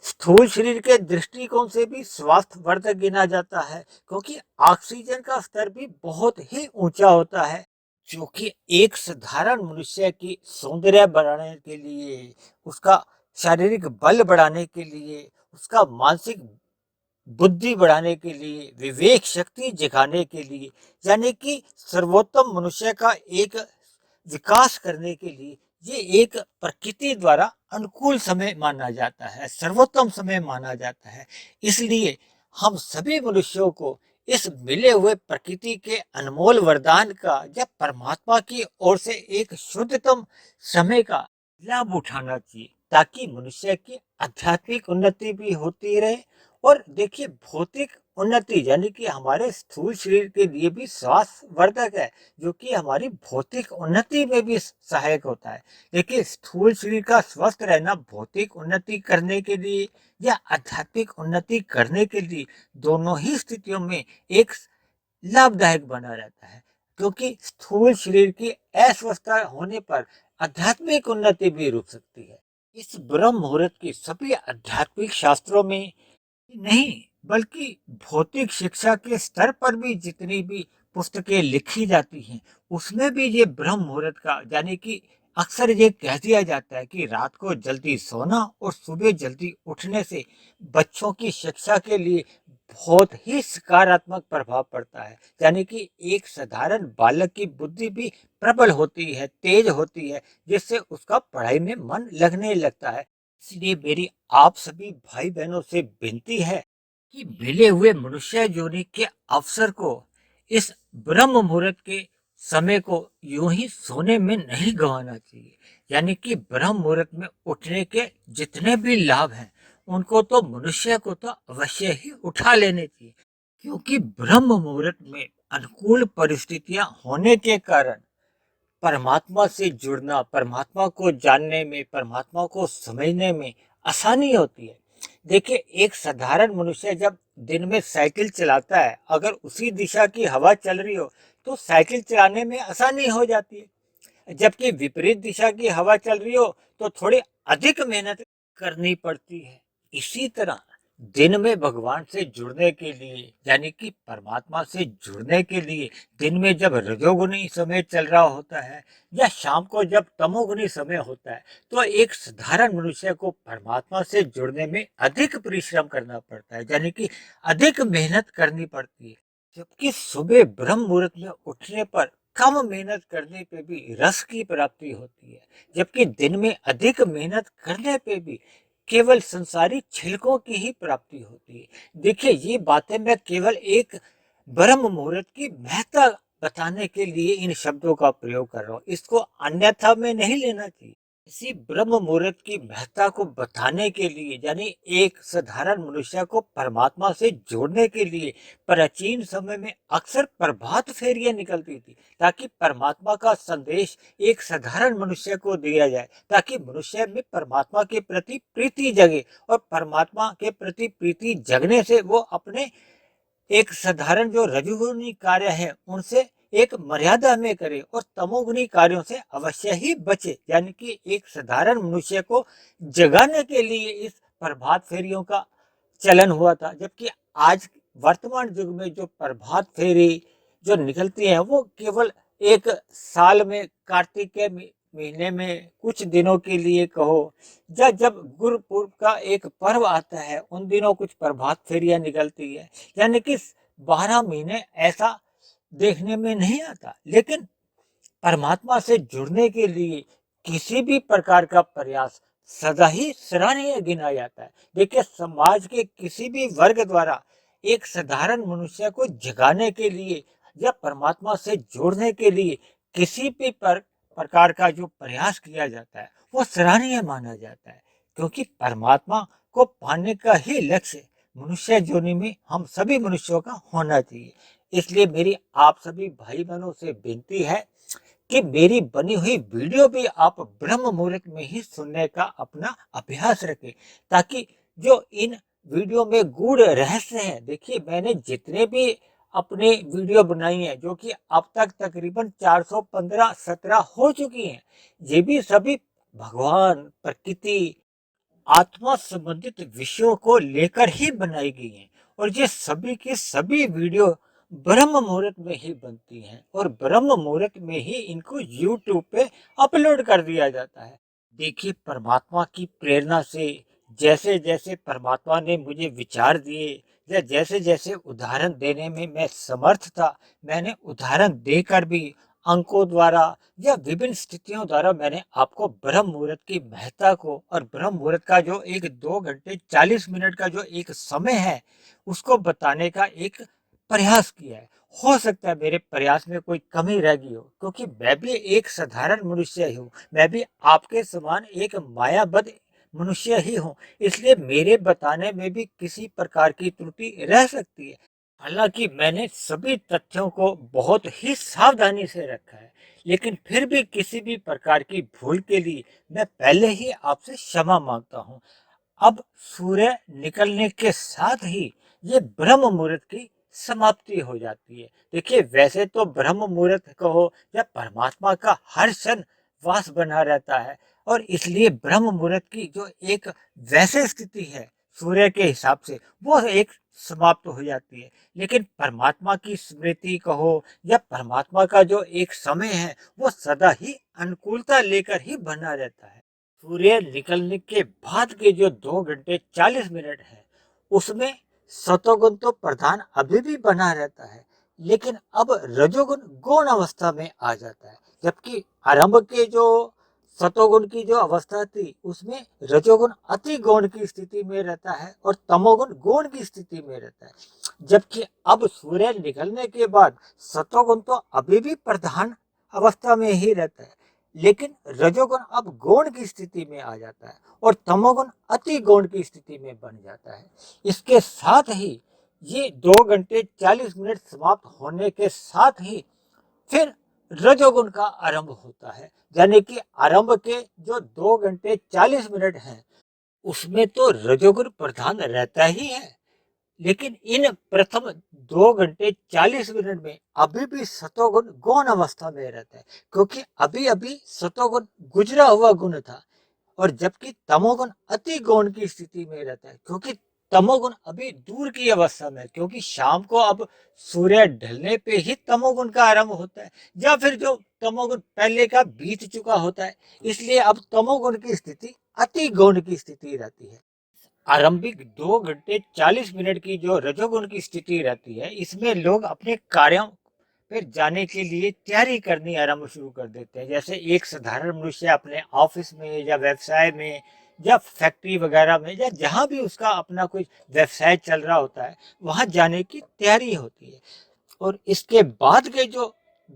स्थूल शरीर के दृष्टिकोण से भी स्वास्थ्यवर्धक गिना जाता है, क्योंकि ऑक्सीजन का स्तर भी बहुत ही ऊंचा होता है, जो कि एक साधारण मनुष्य की सौंदर्य बढ़ाने के लिए, उसका शारीरिक बल बढ़ाने के लिए, उसका मानसिक बुद्धि बढ़ाने के लिए, विवेक शक्ति जगाने के लिए, यानी कि सर्वोत्तम मनुष्य का एक विकास करने के लिए ये एक प्रकृति द्वारा अनुकूल समय माना जाता है, सर्वोत्तम समय माना जाता है। इसलिए हम सभी मनुष्यों को इस मिले हुए प्रकृति के अनमोल वरदान का या परमात्मा की ओर से एक शुद्धतम समय का लाभ उठाना चाहिए, ताकि मनुष्य की आध्यात्मिक उन्नति भी होती रहे, और देखिए भौतिक उन्नति यानी कि हमारे स्थूल शरीर के लिए भी स्वास्थ्य वर्धक है, जो कि हमारी भौतिक उन्नति में भी सहायक होता है। देखिए, स्थूल शरीर का स्वस्थ रहना भौतिक उन्नति करने के लिए या आध्यात्मिक उन्नति करने के लिए, दोनों ही स्थितियों में एक लाभदायक बना रहता है, क्योंकि स्थूल शरीर की अस्वस्थता होने पर आध्यात्मिक उन्नति भी रुक सकती है। इस ब्रह्म मुहूर्त की सभी आध्यात्मिक शास्त्रों में नहीं, बल्कि भौतिक शिक्षा के स्तर पर भी जितनी भी पुस्तकें लिखी जाती हैं, उसमें भी ये ब्रह्म मुहूर्त का, यानी कि अक्सर ये कह दिया जाता है कि रात को जल्दी सोना और सुबह जल्दी उठने से बच्चों की शिक्षा के लिए बहुत ही सकारात्मक प्रभाव पड़ता है। यानी कि एक साधारण बालक की बुद्धि भी प्रबल होती है, तेज होती है, जिससे उसका पढ़ाई में मन लगने लगता है। इसलिए मेरी आप सभी भाई बहनों से विनती है कि मिले हुए मनुष्य योनि के अवसर को, इस ब्रह्म मुहूर्त के समय को यूं ही सोने में नहीं गंवाना चाहिए। यानी कि ब्रह्म मुहूर्त में उठने के जितने भी लाभ हैं, उनको तो मनुष्य को तो अवश्य ही उठा लेने चाहिए, क्योंकि ब्रह्म मुहूर्त में अनुकूल परिस्थितियां होने के कारण परमात्मा से जुड़ना, परमात्मा को जानने में, परमात्मा को समझने में आसानी होती है। देखिए, एक साधारण मनुष्य जब दिन में साइकिल चलाता है, अगर उसी दिशा की हवा चल रही हो तो साइकिल चलाने में आसानी हो जाती है, जबकि विपरीत दिशा की हवा चल रही हो तो थोड़ी अधिक मेहनत करनी पड़ती है। इसी तरह दिन में भगवान से जुड़ने के लिए, यानी कि परमात्मा से जुड़ने के लिए, दिन में जब रजोगुनी समय चल रहा होता है या शाम को जब तमोगुनी समय होता है, तो एक साधारण मनुष्य को परमात्मा से जुड़ने में अधिक परिश्रम करना पड़ता है, यानी कि अधिक मेहनत करनी पड़ती है। जबकि सुबह ब्रह्म मुहूर्त में उठने पर कम मेहनत करने पे भी रस की प्राप्ति होती है, जबकि दिन में अधिक मेहनत करने पे भी केवल संसारी छिलकों की ही प्राप्ति होती है। देखिए, ये बातें मैं केवल एक ब्रह्म मुहूर्त की महत्ता बताने के लिए इन शब्दों का प्रयोग कर रहा हूँ। इसको अन्यथा में नहीं लेना चाहिए। इसी ब्रह्म मुहूर्त की महत्ता को बताने के लिए, यानी एक साधारण मनुष्य को परमात्मा से जोड़ने के लिए प्राचीन समय में अक्सर प्रभात फेरियां निकलती थी, ताकि परमात्मा का संदेश एक साधारण मनुष्य को दिया जाए, ताकि मनुष्य में परमात्मा के प्रति प्रीति जगे, और परमात्मा के प्रति प्रीति जगने से वो अपने एक साधारण जो रजोगुणी कार्य है उनसे एक मर्यादा में करे और तमोगुणी कार्यों से अवश्य ही बचे। यानी कि एक साधारण मनुष्य को जगाने के लिए इस प्रभात फेरियों का चलन हुआ था, जबकि आज वर्तमान युग में जो प्रभात फेरी जो निकलती है वो केवल एक साल में कार्तिक के महीने में कुछ दिनों के लिए कहो, या जब गुरुपुरब का एक पर्व आता है उन दिनों कुछ प्रभात फेरियां निकलती है। यानी कि 12 महीने ऐसा देखने में नहीं आता। लेकिन परमात्मा से जुड़ने के लिए किसी भी प्रकार का प्रयास सदा ही सराहनीय गिना जाता है। देखिए, समाज के किसी भी वर्ग द्वारा एक साधारण मनुष्य को जगाने के लिए या परमात्मा से जोड़ने के लिए किसी भी प्रकार का जो प्रयास किया जाता है वो सराहनीय माना जाता है, क्योंकि परमात्मा को पाने का ही लक्ष्य मनुष्य योनि में हम सभी मनुष्यों का होना चाहिए। इसलिए मेरी आप सभी भाई बहनों से विनती है कि मेरी बनी हुई वीडियो भी आप ब्रह्म मुहूर्त में ही सुनने का अपना अभ्यास रखें, ताकि जो इन वीडियो में गूढ़ रहस्य हैं, देखिए मैंने जितने भी अपने वीडियो बनाई हैं जो कि अब तक तकरीबन 415-17 हो चुकी हैं, ये भी सभी भगवान, प्रकृति, आत्मा संबंधित विषयों को लेकर ही बनाई गई हैं। और ये सभी की सभी वीडियो ब्रह्म मुहूर्त में ही बनती हैं और ब्रह्म मुहूर्त में ही इनको YouTube पे अपलोड कर दिया जाता है। देखिए, परमात्मा की प्रेरणा से जैसे जैसे परमात्मा ने मुझे विचार दिए या जैसे जैसे उदाहरण देने में मैं समर्थ था, मैंने उदाहरण देकर भी अंकों द्वारा या विभिन्न स्थितियों द्वारा मैंने आपको ब्रह्म मुहूर्त की महत्ता को और ब्रह्म मुहूर्त का जो एक 2 घंटे 40 मिनट का जो एक समय है उसको बताने का एक प्रयास किया है। हो सकता है मेरे प्रयास में कोई कमी रह गई हो, क्योंकि मैं भी एक साधारण मनुष्य ही हूँ, मैं भी आपके समान एक मायाबद्ध मनुष्य ही हूँ। इसलिए मेरे बताने में भी किसी प्रकार की त्रुटि रह सकती है। हालांकि मैंने सभी तथ्यों को बहुत ही सावधानी से रखा है, लेकिन फिर भी किसी भी प्रकार की भूल के लिए मैं पहले ही आपसे क्षमा मांगता हूँ। अब सूर्य निकलने के साथ ही ये ब्रह्म मुहूर्त की समाप्ति हो जाती है। देखिए, वैसे तो ब्रह्म मुहूर्त कहो या परमात्मा का हर क्षण वास बना रहता है, और इसलिए ब्रह्म मुहूर्त की जो एक वैसे स्थिति है सूर्य के हिसाब से वो एक समाप्त हो जाती है। लेकिन परमात्मा की स्मृति कहो या परमात्मा का जो एक समय है वो सदा ही अनुकूलता लेकर ही बना रहता है। सूर्य निकलने के बाद के जो 2 घंटे 40 मिनट है उसमें सतोगुण तो प्रधान अभी भी बना रहता है, लेकिन अब रजोगुण गौण अवस्था में आ जाता है। जबकि आरंभ के जो सतोगुण की जो अवस्था थी उसमें रजोगुण अति गौण की स्थिति में रहता है और तमोगुण गौण की स्थिति में रहता है। जबकि अब सूर्य निकलने के बाद सतोगुण तो अभी भी प्रधान अवस्था में ही रहता है, लेकिन रजोगुण अब गौण की स्थिति में आ जाता है और तमोगुण अति गौण की स्थिति में बन जाता है। इसके साथ ही ये 2 घंटे 40 मिनट समाप्त होने के साथ ही फिर रजोगुण का आरंभ होता है। यानी कि आरंभ के जो 2 घंटे 40 मिनट हैं उसमें तो रजोगुण प्रधान रहता ही है, लेकिन इन प्रथम 2 घंटे 40 मिनट में अभी भी सतोगुण गौण अवस्था में रहता है, क्योंकि अभी अभी सतोगुण गुजरा हुआ गुण था। और जबकि तमोगुण अति गौण की स्थिति में रहता है, क्योंकि तमोगुण अभी दूर की अवस्था में, क्योंकि शाम को अब सूर्य ढलने पे ही तमोगुण का आरंभ होता है, या फिर जो तमोगुण पहले का बीत चुका होता है, इसलिए अब तमोगुण की स्थिति अति गौण की स्थिति रहती है। आरंभिक 2 घंटे 40 मिनट की जो रजोगुण की स्थिति रहती है इसमें लोग अपने कार्यों फिर जाने के लिए तैयारी करनी आरंभ शुरू कर देते हैं। जैसे एक साधारण मनुष्य अपने ऑफिस में या व्यवसाय में या फैक्ट्री वगैरह में या जहाँ भी उसका अपना कोई व्यवसाय चल रहा होता है, वहाँ जाने की तैयारी होती है। और इसके बाद के जो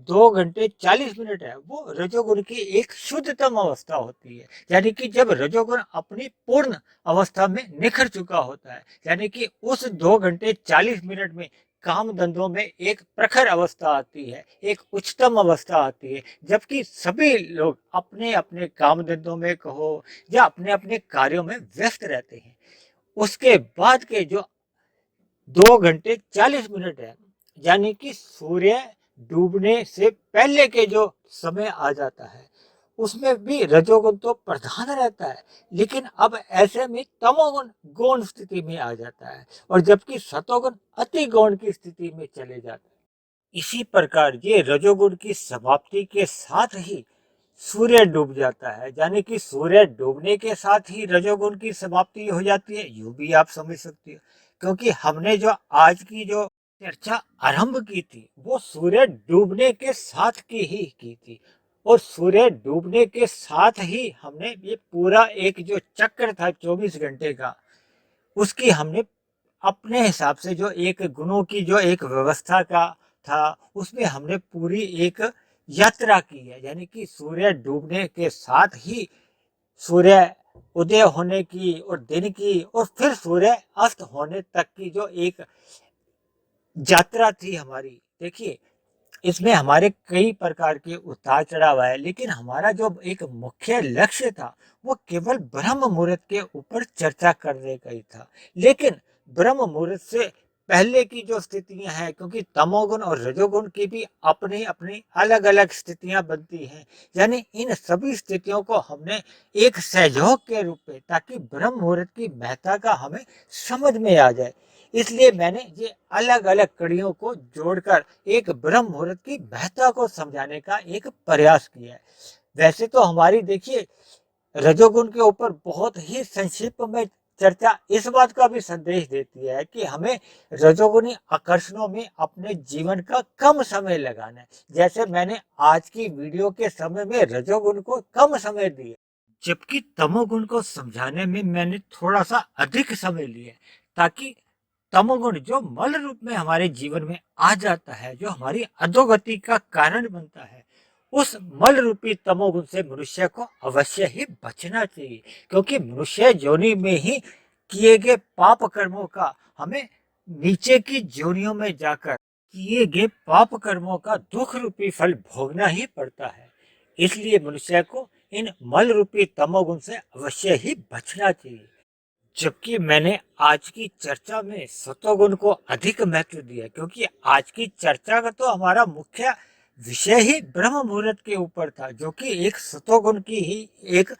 2 घंटे 40 मिनट है, वो रजोगुण की एक शुद्धतम अवस्था होती है। यानी कि जब रजोगुण अपनी पूर्ण अवस्था में निखर चुका होता है, यानी कि उस 2 घंटे 40 मिनट में काम धंधों में एक प्रखर अवस्था आती है, एक उच्चतम अवस्था आती है, जबकि सभी लोग अपने अपने काम धंधों में कहो या अपने अपने कार्यों में व्यस्त रहते हैं। उसके बाद के जो 2 घंटे 40 मिनट है, यानी कि सूर्य डूबने से पहले के जो समय आ जाता है, उसमें भी रजोगुण तो प्रधान रहता है, लेकिन अब ऐसे में तमोगुण गौण स्थिति में आ जाता है और जबकि सतोगुण अति गौण की स्थिति में चले जाता है। इसी प्रकार ये रजोगुण की समाप्ति के साथ ही सूर्य डूब जाता है, यानी कि सूर्य डूबने के साथ ही रजोगुण की समाप्ति हो जाती है, यूं भी आप समझ सकते हो। क्योंकि हमने जो आज की जो चर्चा आरंभ की थी, वो सूर्य डूबने के साथ की ही की थी और सूर्य डूबने के साथ ही हमने ये पूरा एक जो चक्र था 24 घंटे का, उसकी हमने अपने हिसाब से जो एक गुणों की जो एक व्यवस्था का था, उसमें हमने पूरी एक यात्रा की है। यानी कि सूर्य डूबने के साथ ही सूर्य उदय होने की और दिन की और फिर सूर्य अस्त होने तक की जो एक यात्रा थी हमारी। देखिए, इसमें हमारे कई प्रकार के उतार चढ़ाव आए, लेकिन हमारा जो एक मुख्य लक्ष्य था, वो केवल ब्रह्म मुहूर्त के ऊपर चर्चा करने का ही था। लेकिन ब्रह्म मुहूर्त से पहले की जो स्थितियां हैं, क्योंकि तमोगुण और रजोगुण की भी अपनी अपनी अलग अलग स्थितियां बनती हैं, यानी इन सभी स्थितियों को हमने एक सहयोग के रूप में, ताकि ब्रह्म मुहूर्त की महत्ता का हमें समझ में आ जाए, इसलिए मैंने ये अलग अलग कड़ियों को जोड़कर एक ब्रह्म मुहूर्त की महत्ता को समझाने का एक प्रयास किया है। वैसे तो हमारी देखिए रजोगुण के ऊपर बहुत ही संक्षिप्त में चर्चा इस बात का भी संदेश देती है कि हमें रजोगुणी आकर्षणों में अपने जीवन का कम समय लगाना है। जैसे मैंने आज की वीडियो के समय में रजोगुण को कम समय दिया, जबकि तमोगुण को समझाने में मैंने थोड़ा सा अधिक समय लिया, ताकि तमोगुण जो मल रूप में हमारे जीवन में आ जाता है, जो हमारी अधोगति का कारण बनता है, उस मल रूपी तमोगुण से मनुष्य को अवश्य ही बचना चाहिए। क्योंकि मनुष्य योनि में ही किए गए पाप कर्मों का हमें नीचे की योनियों में जाकर किए गए पाप कर्मों का दुख रूपी फल भोगना ही पड़ता है। इसलिए मनुष्य को इन मल रूपी तमोगुण से अवश्य ही बचना चाहिए। जबकि मैंने आज की चर्चा में सतोगुण को अधिक महत्व दिया, क्योंकि आज की चर्चा का तो हमारा मुख्य विषय ही ब्रह्म मुहूर्त के ऊपर था, जो कि एक सतोगुण की ही एक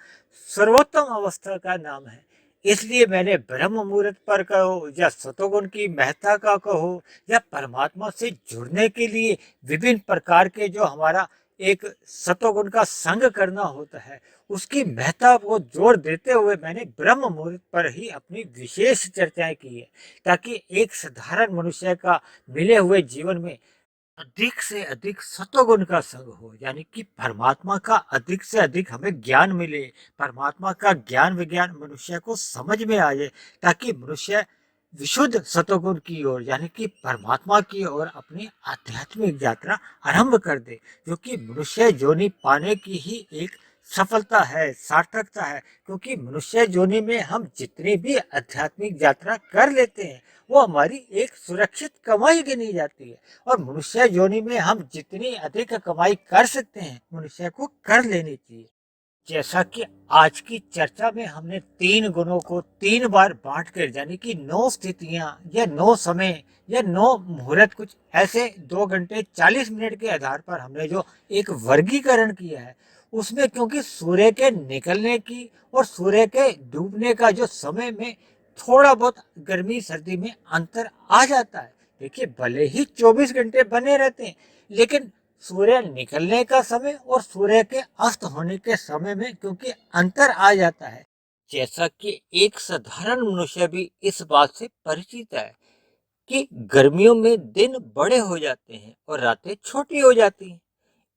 सर्वोत्तम अवस्था का नाम है। इसलिए मैंने ब्रह्म मुहूर्त पर कहो या सतोगुण की महत्ता का कहो या परमात्मा से जुड़ने के लिए विभिन्न प्रकार के जो हमारा एक सतोगुण का संग करना होता है, उसकी महत्ता को जोर देते हुए मैंने ब्रह्म मुहूर्त पर ही अपनी विशेष चर्चाएं की है, ताकि एक साधारण मनुष्य का मिले हुए जीवन में अधिक से अधिक सतोगुण का संग हो, यानी कि परमात्मा का अधिक से अधिक हमें ज्ञान मिले, परमात्मा का ज्ञान विज्ञान मनुष्य को समझ में आ जाए, ताकि मनुष्य विशुद्ध सतोगुण की ओर यानी कि परमात्मा की ओर अपनी आध्यात्मिक यात्रा आरंभ कर दे, जो कि मनुष्य योनि पाने की ही एक सफलता है, सार्थकता है। क्योंकि मनुष्य योनि में हम जितनी भी आध्यात्मिक यात्रा कर लेते हैं, वो हमारी एक सुरक्षित कमाई गिनी जाती है और मनुष्य योनि में हम जितनी अधिक कमाई कर सकते हैं, मनुष्य को कर लेनी चाहिए। जैसा कि आज की चर्चा में हमने 3 गुणों को 3 बार बांट कर, यानी कि 9 स्थितियां या 9 समय या 9 मुहूर्त, कुछ ऐसे 2 घंटे 40 मिनट के आधार पर हमने जो एक वर्गीकरण किया है, उसमें क्योंकि सूर्य के निकलने की और सूर्य के डूबने का जो समय में थोड़ा बहुत गर्मी सर्दी में अंतर आ जाता है। देखिए, भले ही 24 घंटे बने रहते हैं, लेकिन सूर्य निकलने का समय और सूर्य के अस्त होने के समय में क्योंकि अंतर आ जाता है, जैसा कि एक साधारण मनुष्य भी इस बात से परिचित है कि गर्मियों में दिन बड़े हो जाते हैं और रातें छोटी हो जाती हैं।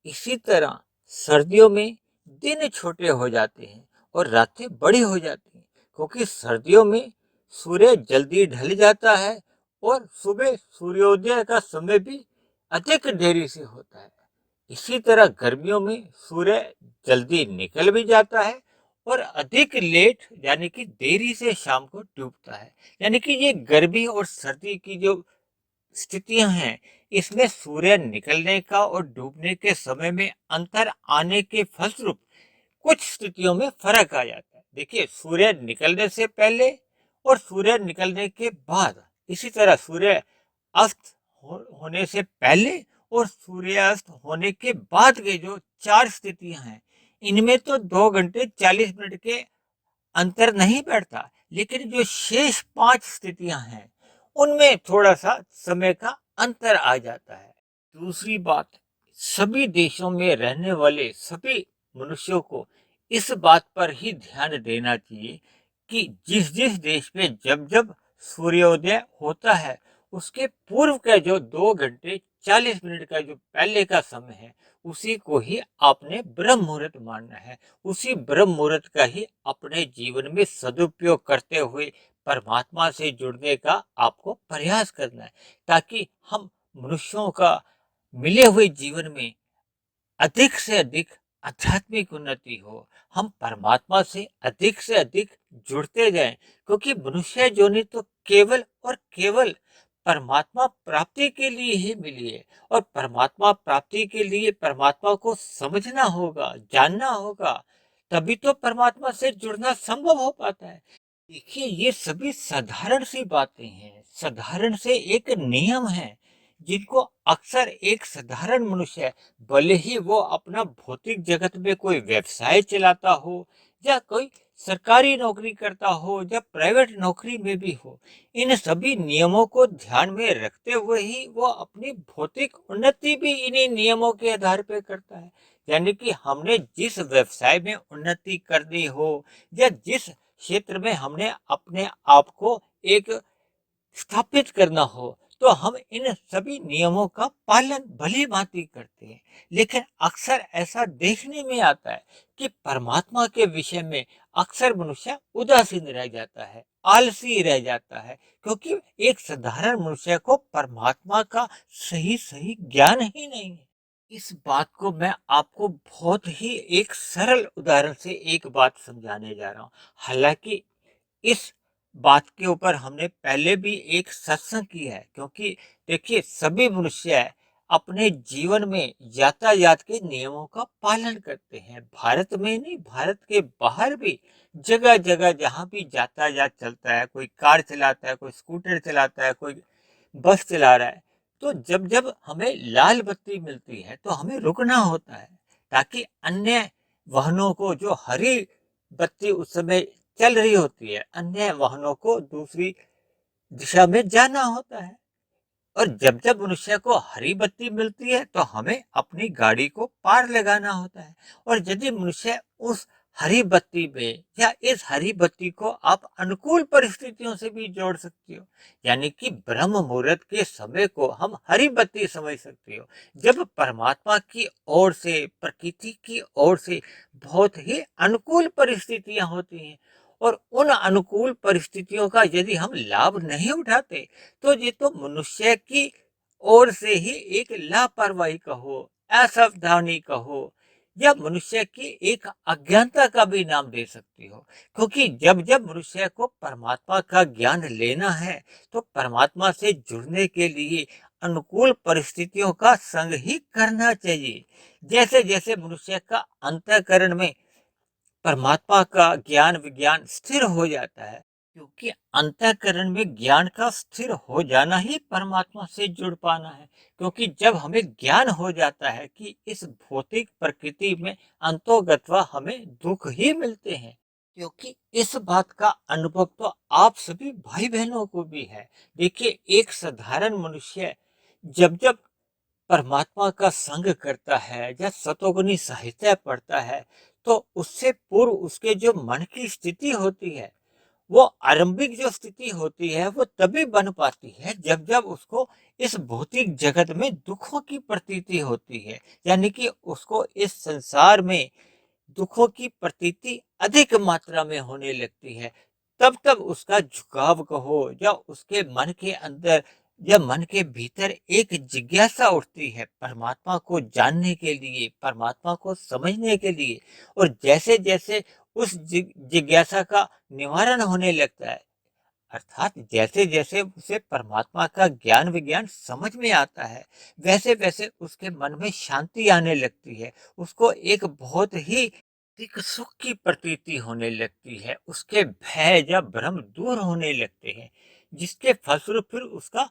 इसी तरह सर्दियों में दिन छोटे हो जाते हैं और रातें बड़ी हो जाती हैं, क्योंकि सर्दियों में सूर्य जल्दी ढल जाता है और सुबह सूर्योदय का समय भी अधिक देरी से होता है। इसी तरह गर्मियों में सूर्य जल्दी निकल भी जाता है और अधिक लेट यानी कि देरी से शाम को डूबता है। यानी कि ये गर्मी और सर्दी की जो स्थितियां हैं, इसमें सूर्य निकलने का और डूबने के समय में अंतर आने के फलस्वरूप कुछ स्थितियों में फर्क आ जाता है। देखिए, सूर्य निकलने से पहले और सूर्य निकलने के बाद, इसी तरह सूर्य अस्त होने से पहले और सूर्यास्त होने के बाद के जो चार स्थितियां हैं, इनमें तो 2 घंटे 40 मिनट के अंतर नहीं बैठता, लेकिन जो शेष पांच स्थितियां हैं, उनमें थोड़ा सा समय का अंतर आ जाता है। दूसरी बात, सभी देशों में रहने वाले सभी मनुष्यों को इस बात पर ही ध्यान देना चाहिए कि जिस जिस देश में जब जब सूर्योदय होता है, उसके पूर्व का जो 2 घंटे 40 मिनट का जो पहले का समय है, उसी को ही आपने ब्रह्म मुहूर्त मानना है। उसी ब्रह्म मुहूर्त का ही अपने जीवन में सदुपयोग करते हुए परमात्मा से जुड़ने का आपको प्रयास करना है, ताकि हम मनुष्यों का मिले हुए जीवन में अधिक से अधिक आध्यात्मिक उन्नति हो, हम परमात्मा से अधिक जुड़ते जाएं, क्योंकि मनुष्य जोनि तो केवल और केवल परमात्मा प्राप्ति के लिए ही मिली है। और परमात्मा प्राप्ति के लिए परमात्मा को समझना होगा, जानना होगा, तभी तो परमात्मा से जुड़ना संभव हो पाता है। देखिए, ये सभी साधारण सी बातें हैं, साधारण से एक नियम है, जिनको अक्सर एक साधारण मनुष्य, भले ही वो अपना भौतिक जगत में कोई व्यवसाय चलाता हो या कोई सरकारी नौकरी करता हो या प्राइवेट नौकरी में भी हो, इन सभी नियमों को ध्यान में रखते हुए ही वो अपनी भौतिक उन्नति भी इन्हीं नियमों के आधार पर करता है। यानी कि हमने जिस व्यवसाय में उन्नति करनी हो या जिस क्षेत्र में हमने अपने आप को एक स्थापित करना हो, तो हम इन सभी नियमों का पालन भली भांति करते हैं। लेकिन अक्सर ऐसा देखने में आता है कि परमात्मा के विषय में अक्सर मनुष्य उदासीन रह जाता है, आलसी रह जाता है, क्योंकि एक साधारण मनुष्य को परमात्मा का सही सही ज्ञान ही नहीं है। इस बात को मैं आपको बहुत ही एक सरल उदाहरण से एक बात समझाने जा रहा हूँ। हालांकि इस बात के ऊपर हमने पहले भी एक सत्संग किया है, क्योंकि देखिए, सभी मनुष्य अपने जीवन में यातायात के नियमों का पालन करते हैं। भारत में नहीं, भारत के बाहर भी जगह जगह जहाँ भी यातायात चलता है, कोई कार चलाता है, कोई स्कूटर चलाता है, कोई बस चला रहा है, तो जब जब हमें लाल बत्ती मिलती है तो हमें रुकना होता है, ताकि अन्य वाहनों को, जो हरी बत्ती उस समय चल रही होती है, अन्य वाहनों को दूसरी दिशा में जाना होता है। और जब जब मनुष्य को हरी बत्ती मिलती है तो हमें अपनी गाड़ी को पार लगाना होता है। और यदि मनुष्य उस हरी बत्ती में, या इस हरी बत्ती को आप अनुकूल परिस्थितियों से भी जोड़ सकते हो, यानी कि ब्रह्म मुहूर्त के समय को हम हरी बत्ती समझ सकते हो, जब परमात्मा की ओर से, प्रकृति की ओर से बहुत ही अनुकूल परिस्थितियां होती हैं। और उन अनुकूल परिस्थितियों का यदि हम लाभ नहीं उठाते, तो ये तो मनुष्य की ओर से ही एक लापरवाही कहो, असावधानी कहो, या मनुष्य की एक अज्ञानता का भी नाम दे सकती हो। क्योंकि जब जब मनुष्य को परमात्मा का ज्ञान लेना है, तो परमात्मा से जुड़ने के लिए अनुकूल परिस्थितियों का संग ही करना चाहिए। जैसे जैसे मनुष्य का अंतःकरण में परमात्मा का ज्ञान विज्ञान स्थिर हो जाता है, क्योंकि अंतःकरण में ज्ञान का स्थिर हो जाना ही परमात्मा से जुड़ पाना है। क्योंकि जब हमें ज्ञान हो जाता है कि इस भौतिक प्रकृति में अंतोगत्वा हमें दुख ही मिलते हैं, क्योंकि इस बात का अनुभव तो आप सभी भाई बहनों को भी है। देखिए, एक साधारण मनुष्य जब जब परमात्मा का संग करता है या सतोगुनी साहित्य पढ़ता है, तो उससे पूर्व उसके जो मन की स्थिति होती है, वो आरंभिक जो स्थिति होती है वो तभी बन पाती है जब जब उसको इस भौतिक जगत में दुखों की प्रतीति होती है, यानी कि उसको इस संसार में दुखों की प्रतीति अधिक मात्रा में होने लगती है। तब तब उसका झुकाव कहो या उसके मन के अंदर या मन के भीतर एक जिज्ञासा उठती है परमात्मा को जानने के लिए, परमात्मा को समझने के लिए। और जैसे जैसे उस जिज्ञासा का निवारण होने लगता है, अर्थात जैसे जैसे उसे परमात्मा का ज्ञान विज्ञान समझ में आता है, वैसे वैसे उसके मन में शांति आने लगती है। उसको एक बहुत ही एक सुख की प्रतीति होने लगती है, उसके भय या भ्रम दूर होने लगते हैं, जिसके फलस्वरूप फिर उसका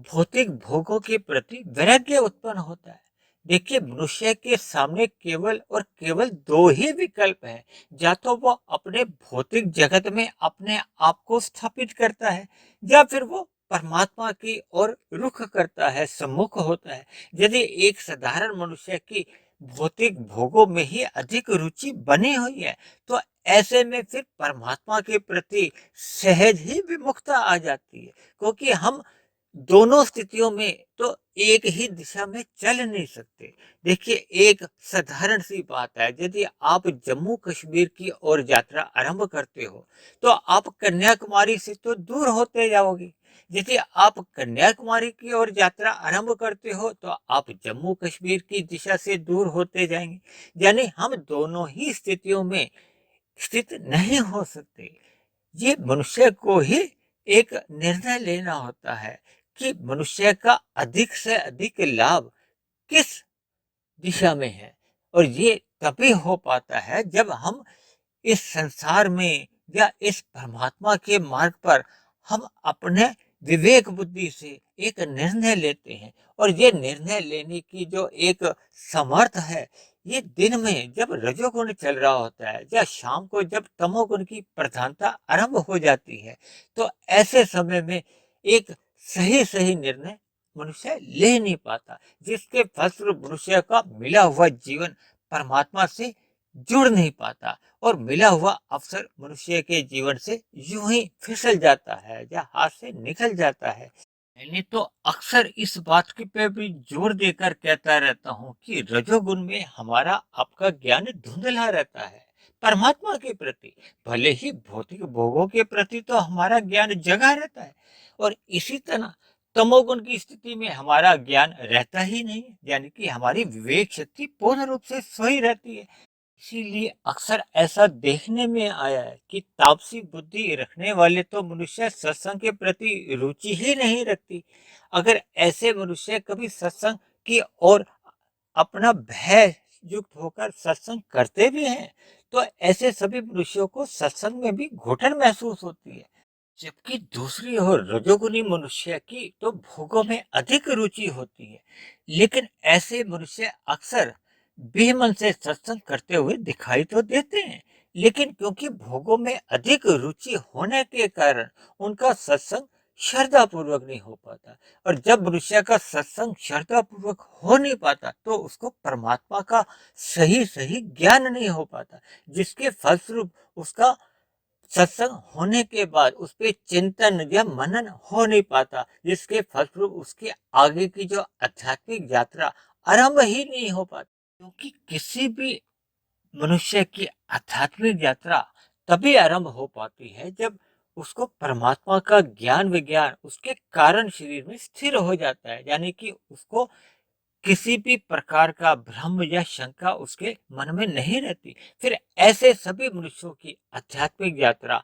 भौतिक भोगों के प्रति वैराग्य उत्पन्न होता है। देखिए, मनुष्य के सामने केवल और केवल दो ही विकल्प हैं। या तो वो अपने भौतिक जगत में अपने आप को स्थापित करता है, या फिर वो परमात्मा की ओर रुख करता है, सम्मुख होता है। यदि एक साधारण मनुष्य की भौतिक भोगों में ही अधिक रुचि बनी हुई है, तो ऐसे में फिर परमात्मा के प्रति सहज ही विमुखता आ जाती है, क्योंकि हम दोनों स्थितियों में तो एक ही दिशा में चल नहीं सकते। देखिए, एक साधारण सी बात है, यदि आप जम्मू कश्मीर की ओर यात्रा आरंभ करते हो, तो आप कन्याकुमारी से तो दूर होते जाओगे। यदि आप कन्याकुमारी की ओर यात्रा आरंभ करते हो, तो आप जम्मू कश्मीर की दिशा से दूर होते जाएंगे। यानी हम दोनों ही स्थितियों में स्थित नहीं हो सकते। ये मनुष्य को ही एक निर्णय लेना होता है कि मनुष्य का अधिक से अधिक लाभ किस दिशा में है। और ये तभी हो पाता है जब हम इस संसार में या इस परमात्मा के मार्ग पर हम अपने विवेक बुद्धि से एक निर्णय लेते हैं। और ये निर्णय लेने की जो एक समर्थ है, ये दिन में जब रजोगुण चल रहा होता है या शाम को जब तमोगुण की प्रधानता आरंभ हो जाती है, तो ऐसे समय में एक सही सही निर्णय मनुष्य ले नहीं पाता, जिसके फलस्वरूप मनुष्य का मिला हुआ जीवन परमात्मा से जुड़ नहीं पाता और मिला हुआ अवसर मनुष्य के जीवन से यूं ही फिसल जाता है या हाथ से निकल जाता है। मैंने तो अक्सर इस बात की पे भी जोर देकर कहता रहता हूँ कि रजोगुण में हमारा आपका ज्ञान धुंधला रहता है परमात्मा के प्रति। भले ही भौतिक भोगों के प्रति तो हमारा ज्ञान जगा रहता है, और इसी तरह तमोगुण की स्थिति में हमारा ज्ञान रहता ही नहीं है, यानी कि हमारी विवेक शक्ति पूर्ण रूप से सोई रहती है। इसीलिए अक्सर ऐसा देखने में आया है कि तापसी बुद्धि रखने वाले तो मनुष्य सत्संग के प्रति रुचि ही नहीं रखती। अगर ऐसे मनुष्य कभी सत्संग की ओर अपना भय युक्त होकर सत्संग करते भी हैं, तो ऐसे सभी मनुष्यों को सत्संग में भी घुटन महसूस होती है। जबकि दूसरी ओर रजोगुनी मनुष्य की तो भोगों में अधिक रुचि होती है। लेकिन ऐसे मनुष्य अक्सर बेमन से सत्संग करते हुए दिखाई तो देते हैं, लेकिन क्योंकि भोगों में अधिक रुचि होने के कारण उनका सत्संग श्रद्धा पूर्वक नहीं हो पाता। और जब मनुष्य का सत्संग श्रद्धा पूर्वक हो नहीं पाता, तो उसको परमात्मा का सही सही ज्ञान नहीं हो पाता, जिसके फलस्वरूप उसका सत्संग होने के बाद उस पे चिंतन या मनन हो नहीं पाता, जिसके फलस्वरूप उसके आगे की जो आध्यात्मिक यात्रा आरंभ ही नहीं हो पाती। क्योंकि किसी भी मनुष्य की आध्यात्मिक यात्रा तभी आरंभ हो पाती है जब उसको परमात्मा का ज्ञान विज्ञान उसके कारण शरीर में स्थिर हो जाता है, यानी कि उसको किसी भी प्रकार का भ्रम या शंका उसके मन में नहीं रहती। फिर ऐसे सभी मनुष्यों की आध्यात्मिक यात्रा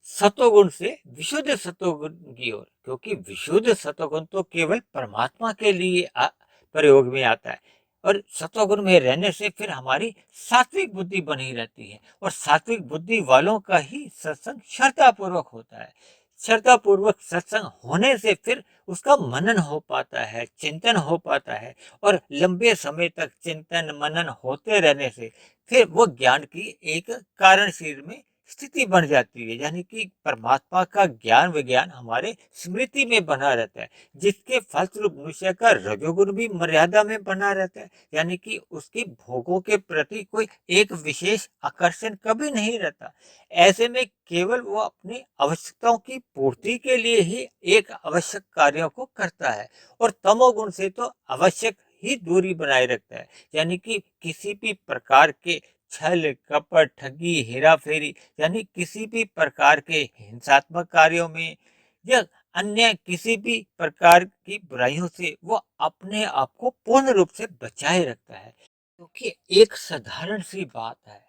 सतोगुण से विशुद्ध सतोगुण की ओर, क्योंकि विशुद्ध सतोगुण तो केवल परमात्मा के लिए प्रयोग में आता है। और सतोगुण में रहने से फिर हमारी सात्विक बुद्धि बनी रहती है, और सात्विक बुद्धि वालों का ही सत्संग श्रद्धा पूर्वक होता है। श्रद्धा पूर्वक सत्संग होने से फिर उसका मनन हो पाता है, चिंतन हो पाता है, और लंबे समय तक चिंतन मनन होते रहने से फिर वो ज्ञान की एक कारण शरीर में स्थिति बन जाती है, यानी कि परमात्मा का ज्ञान विज्ञान हमारे स्मृति में बना रहता है, जिसके फलस्वरूप मनुष्य का रजोगुण भी मर्यादा में बना रहता है, यानी कि उसकी भोगों के प्रति कोई एक विशेष आकर्षण कभी नहीं रहता। ऐसे में केवल वो अपनी आवश्यकताओं की पूर्ति के लिए ही एक आवश्यक कार्यों को करता है, और तमोगुण से तो आवश्यक ही दूरी बनाए रखता है, यानी कि किसी भी प्रकार के छल कपट ठगी हेरा फेरी, यानी किसी भी प्रकार के हिंसात्मक कार्यों में या अन्य किसी भी प्रकार की बुराइयों से वो अपने आप को पूर्ण रूप से बचाए रखता है। क्योंकि एक साधारण सी बात है,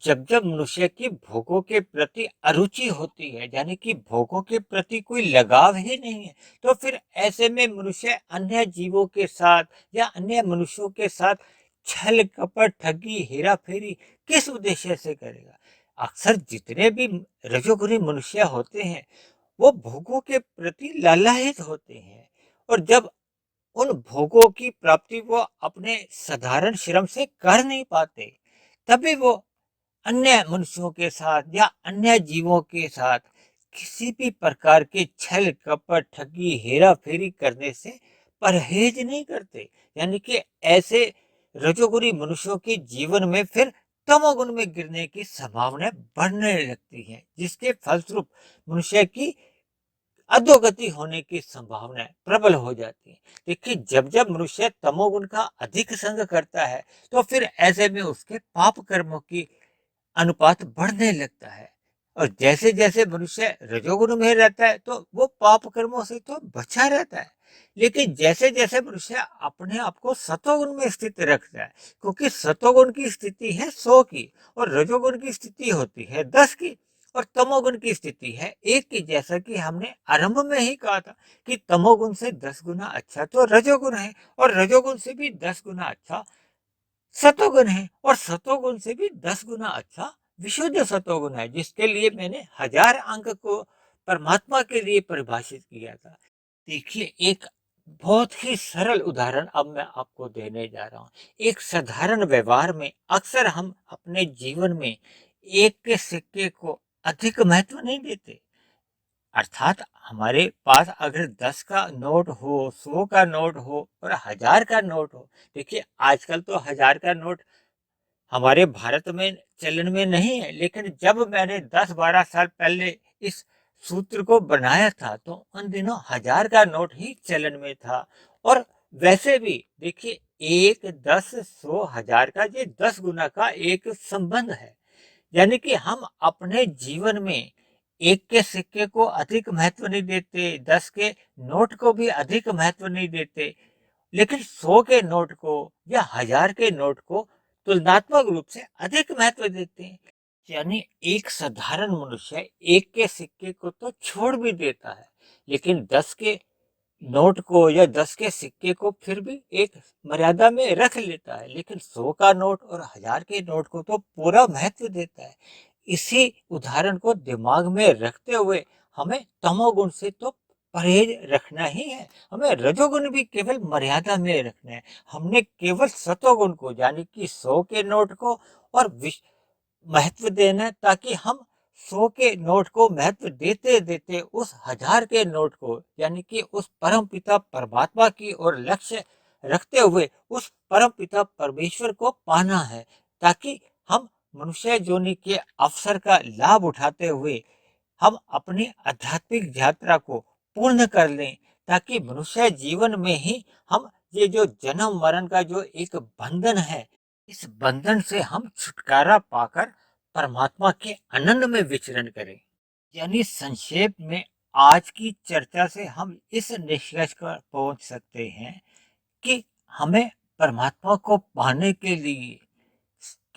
जब जब मनुष्य की भोगों के प्रति अरुचि होती है, यानी कि भोगों के प्रति कोई लगाव ही नहीं है, तो फिर ऐसे में मनुष्य अन्य जीवों के साथ या अन्य मनुष्यों के साथ छल कपट ठगी हेरा फेरी किस उद्देश्य से करेगा। अक्सर जितने भी रजोगुणी मनुष्य होते हैं, वो भोगों के प्रति लालायित होते हैं, और जब उन भोगों की प्राप्ति वो अपने साधारण श्रम से कर नहीं पाते, तभी वो अन्य मनुष्यों के साथ या अन्य जीवों के साथ किसी भी प्रकार के छल कपट ठगी हेरा फेरी करने से परहेज नहीं करते, यानी कि ऐसे रजोगुणी मनुष्यों के जीवन में फिर तमोगुण में गिरने की संभावना बढ़ने लगती है, जिसके फलस्वरूप मनुष्य की अधोगति होने की संभावना प्रबल हो जाती है। देखिए, जब जब मनुष्य तमोगुण का अधिक संग करता है, तो फिर ऐसे में उसके पाप कर्मों की अनुपात बढ़ने लगता है, और जैसे जैसे मनुष्य रजोगुण में रहता है, तो वो पाप कर्मों से तो बचा रहता है। लेकिन जैसे जैसे मनुष्य अपने आप को सतोगुण में स्थित रखता है, क्योंकि सतोगुण की स्थिति है 100 की, और रजोगुण की स्थिति होती है 10 की, और तमोगुण की स्थिति है 1 की। जैसा कि हमने आरंभ में ही कहा था कि तमोगुण से 10 गुना अच्छा तो रजोगुण है, और रजोगुण से भी 10 गुना अच्छा सतोगुण है, और सतोगुण से भी 10 गुना अच्छा विशुद्ध सतोगुण है, जिसके लिए मैंने 1000 अंक को परमात्मा के लिए परिभाषित किया था। देखिए, एक बहुत ही सरल उदाहरण अब मैं आपको देने जा रहा हूँ। एक साधारण व्यवहार में अक्सर हम अपने जीवन में एक के सिक्के को अधिक महत्व नहीं देते। अर्थात हमारे पास अगर 10 का नोट हो, 100 का नोट हो और 1000 का नोट हो, देखिए आजकल तो 1000 का नोट हमारे भारत में चलन में नहीं है, लेकिन जब मैंने 10-12 साल पहले इस सूत्र को बनाया था, तो उन दिनों 1000 का नोट ही चलन में था। और वैसे भी देखिए, 1, 10, 100, 1000 का ये 10 गुना का एक संबंध है, यानी कि हम अपने जीवन में 1 के सिक्के को अधिक महत्व नहीं देते, 10 के नोट को भी अधिक महत्व नहीं देते, लेकिन 100 के नोट को या 1000 के नोट को तुलनात्मक रूप से अधिक महत्व देते हैं। यानी एक साधारण मनुष्य 1 के सिक्के को तो छोड़ भी देता है, लेकिन 10 के नोट को या 10 के सिक्के को फिर भी एक मर्यादा में रख लेता है, लेकिन 100 का नोट और 1000 के नोट को तो पूरा महत्व देता है। इसी उदाहरण को दिमाग में रखते हुए हमें तमोगुण से तो परहेज रखना ही है, हमें रजोगुण भी केवल मर्यादा में रखना है। हमने केवल सतोगुण को, यानी कि 100 के नोट को और महत्व देना है, ताकि हम 100 के नोट को महत्व देते देते उस 1000 के नोट को, यानी कि उस परम पिता परमात्मा की ओर लक्ष्य रखते हुए उस परम पिता परमेश्वर को पाना है, ताकि हम मनुष्य योनि के अवसर का लाभ उठाते हुए हम अपनी आध्यात्मिक यात्रा को पूर्ण कर लें, ताकि मनुष्य जीवन में ही हम ये जो जन्म मरण का जो एक बंधन है, इस बंधन से हम छुटकारा पाकर परमात्मा के आनंद में विचरण करें। यानी संक्षेप में आज की चर्चा से हम इस निष्कर्ष पर पहुंच सकते हैं कि हमें परमात्मा को पाने के लिए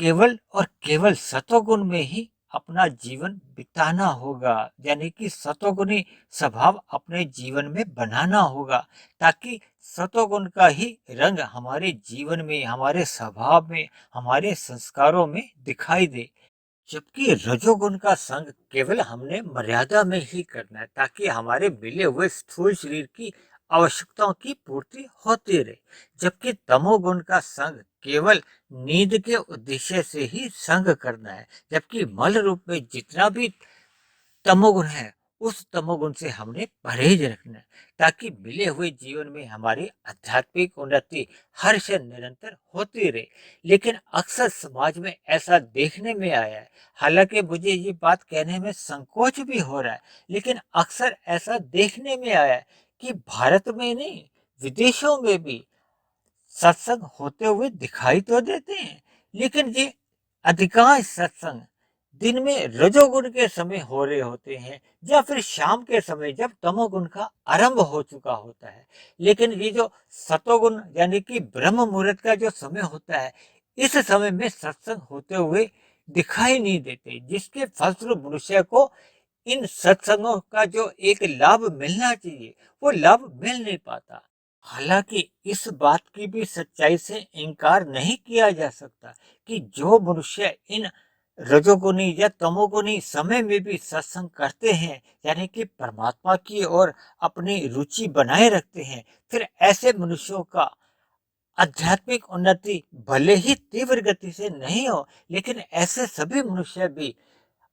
केवल और केवल सतोगुण में ही अपना जीवन बिताना होगा, यानी कि सतोगुणी स्वभाव अपने जीवन में बनाना होगा, ताकि सतोगुण का ही रंग हमारे जीवन में, हमारे स्वभाव में, हमारे संस्कारों में दिखाई दे। जबकि रजोगुण का संग केवल हमने मर्यादा में ही करना है, ताकि हमारे मिले हुए स्थूल शरीर की आवश्यकताओं की पूर्ति होती रहे। जबकि तमोगुण का संग केवल नींद के उद्देश्य से ही संग करना है, जबकि मूल रूप में जितना भी तमोगुण है उस तमोगुण से हमने परहेज रखना है, ताकि मिले हुए जीवन में हमारी आध्यात्मिक उन्नति हर क्षण निरंतर होती रहे। लेकिन अक्सर समाज में ऐसा देखने में आया है, हालांकि मुझे ये बात कहने में संकोच भी हो रहा है, लेकिन अक्सर ऐसा देखने में आया है कि भारत में नहीं, विदेशों में भी सत्संग होते हुए दिखाई तो देते हैं, लेकिन ये अधिकांश सत्संग दिन में रजोगुण के समय हो रहे होते हैं या फिर शाम के समय जब तमोगुण का आरंभ हो चुका होता है। लेकिन ये जो सतोगुण यानी कि ब्रह्म मुहूर्त का जो समय होता है, इस समय में सत्संग होते हुए दिखाई नहीं देते, जिसके फलस्वरूप मनुष्य को इन सत्संगों का जो एक लाभ मिलना चाहिए वो लाभ मिल नहीं पाता। हालांकि इस बात की भी सच्चाई से इनकार नहीं किया जा सकता कि जो मनुष्य इन रजोगुनी या तमोगुनी समय में भी सत्संग करते हैं, यानी कि परमात्मा की ओर अपनी रुचि बनाए रखते हैं, फिर ऐसे मनुष्यों का आध्यात्मिक उन्नति भले ही तीव्र गति से नहीं हो, लेकिन ऐसे सभी मनुष्य भी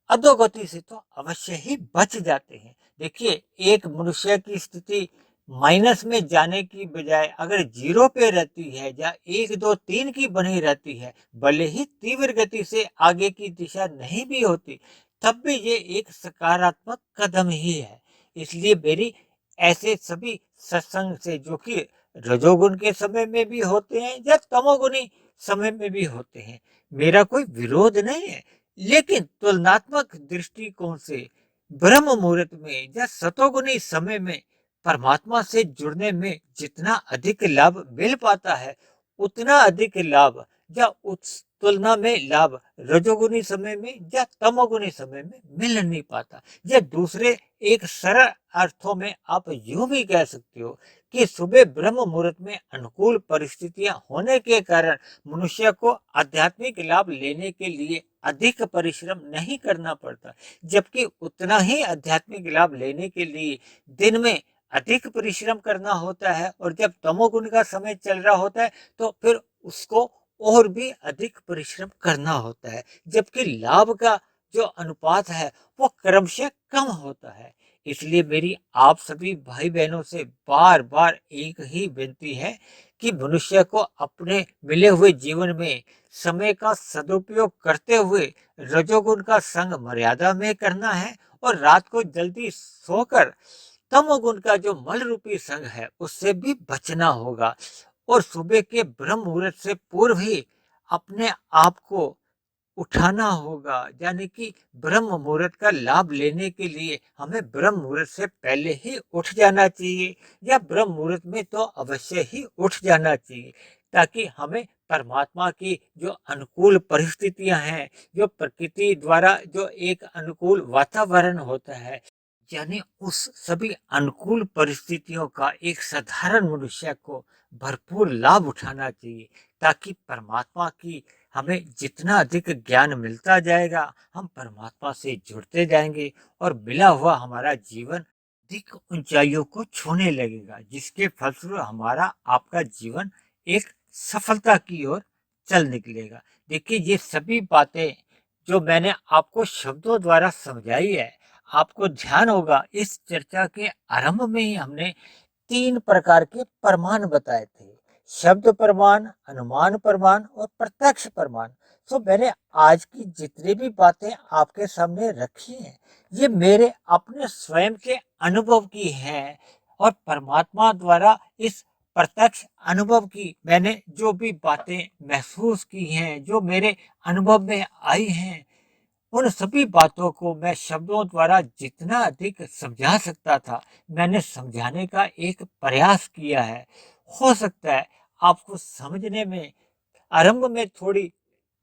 अधोगति से तो अवश्य ही बच जाते हैं। देखिए, एक मनुष्य की स्थिति माइनस में जाने की बजाय अगर जीरो पे रहती है या 1 2 3 की बनी रहती है, भले ही तीव्र गति से आगे की दिशा नहीं भी होती, तब भी ये एक सकारात्मक कदम ही है। इसलिए मेरी ऐसे सभी सत्संग से, जो कि रजोगुण के समय में भी होते हैं या तमोगुणी समय में भी होते हैं, मेरा कोई विरोध नहीं है, लेकिन तुलनात्मक दृष्टिकोण से ब्रह्म मुहूर्त में या सतोगुनी समय में परमात्मा से जुड़ने में जितना अधिक लाभ मिल पाता है, उतना अधिक लाभ या उस तुलना में लाभ रजोगुनी समय में या तमोगुनी समय में मिल नहीं पाता। या दूसरे एक सरल अर्थों में आप यूं भी कह सकते हो कि सुबह ब्रह्म मुहूर्त में अनुकूल परिस्थितियां होने के कारण मनुष्य को आध्यात्मिक लाभ लेने के लिए अधिक परिश्रम नहीं करना पड़ता, जबकि उतना ही आध्यात्मिक लाभ लेने के लिए दिन में अधिक परिश्रम करना होता है, और जब तमोगुण का समय चल रहा होता है तो फिर उसको और भी अधिक परिश्रम करना होता है, जबकि लाभ का जो अनुपात है वो क्रमशः कम होता है। इसलिए मेरी आप सभी भाई बहनों से बार बार एक ही विनती है कि मनुष्य को अपने मिले हुए जीवन में समय का सदुपयोग करते हुए रजोगुण का संग मर्यादा में करना है, और रात को जल्दी सोकर तमोगुण का जो मल रूपी संग है उससे भी बचना होगा, और सुबह के ब्रह्म मुहूर्त से पूर्व ही अपने आप को उठाना होगा। यानी कि ब्रह्म मुहूर्त का लाभ लेने के लिए हमें ब्रह्म मुहूर्त से पहले ही उठ जाना चाहिए, या ब्रह्म मुहूर्त में तो अवश्य ही उठ जाना चाहिए, ताकि हमें परमात्मा की जो अनुकूल परिस्थितियां हैं, जो प्रकृति द्वारा जो एक अनुकूल वातावरण होता है, यानी उस सभी अनुकूल परिस्थितियों का एक साधारण मनुष्य को भरपूर लाभ उठाना चाहिए, ताकि परमात्मा की हमें जितना अधिक ज्ञान मिलता जाएगा, हम परमात्मा से जुड़ते जाएंगे और मिला हुआ हमारा जीवन अधिक ऊंचाइयों को छूने लगेगा, जिसके फलस्वरूप हमारा आपका जीवन एक सफलता की ओर चल निकलेगा। देखिए, ये सभी बातें जो मैंने आपको शब्दों द्वारा समझाई है, आपको ध्यान होगा इस चर्चा के आरंभ में ही हमने 3 प्रकार के प्रमाण बताए थे: शब्द प्रमाण, अनुमान प्रमाण और प्रत्यक्ष प्रमाण। तो मैंने आज की जितनी भी बातें आपके सामने रखी हैं, ये मेरे अपने स्वयं के अनुभव की हैं, और परमात्मा द्वारा इस प्रत्यक्ष अनुभव की मैंने जो भी बातें महसूस की हैं, जो मेरे अनुभव में आई हैं, उन सभी बातों को मैं शब्दों द्वारा जितना अधिक समझा सकता था, मैंने समझाने का एक प्रयास किया है। हो सकता है आपको समझने में आरंभ में थोड़ी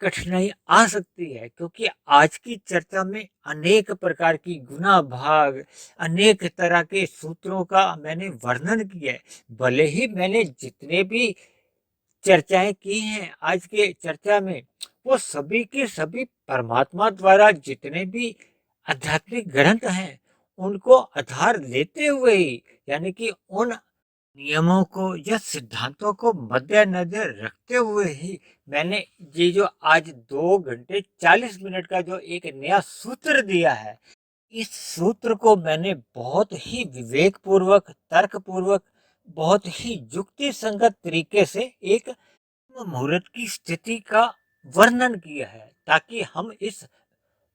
कठिनाई आ सकती है, क्योंकि आज की चर्चा में अनेक प्रकार की गुना भाग, अनेक तरह के सूत्रों का मैंने वर्णन किया है। भले ही मैंने जितने भी चर्चाएं की हैं आज के चर्चा में, वो सभी के सभी परमात्मा द्वारा जितने भी आध्यात्मिक ग्रंथ हैं उनको आधार लेते हुए ही, यानी कि उन नियमों को या सिद्धांतों को मद्देनजर रखते हुए ही मैंने ये जो आज 2 घंटे 40 मिनट का जो एक नया सूत्र दिया है, इस सूत्र को मैंने बहुत ही विवेकपूर्वक, तर्कपूर्वक, बहुत ही युक्ति संगत तरीके से एक मुहूर्त की स्थिति का वर्णन किया है, ताकि हम इस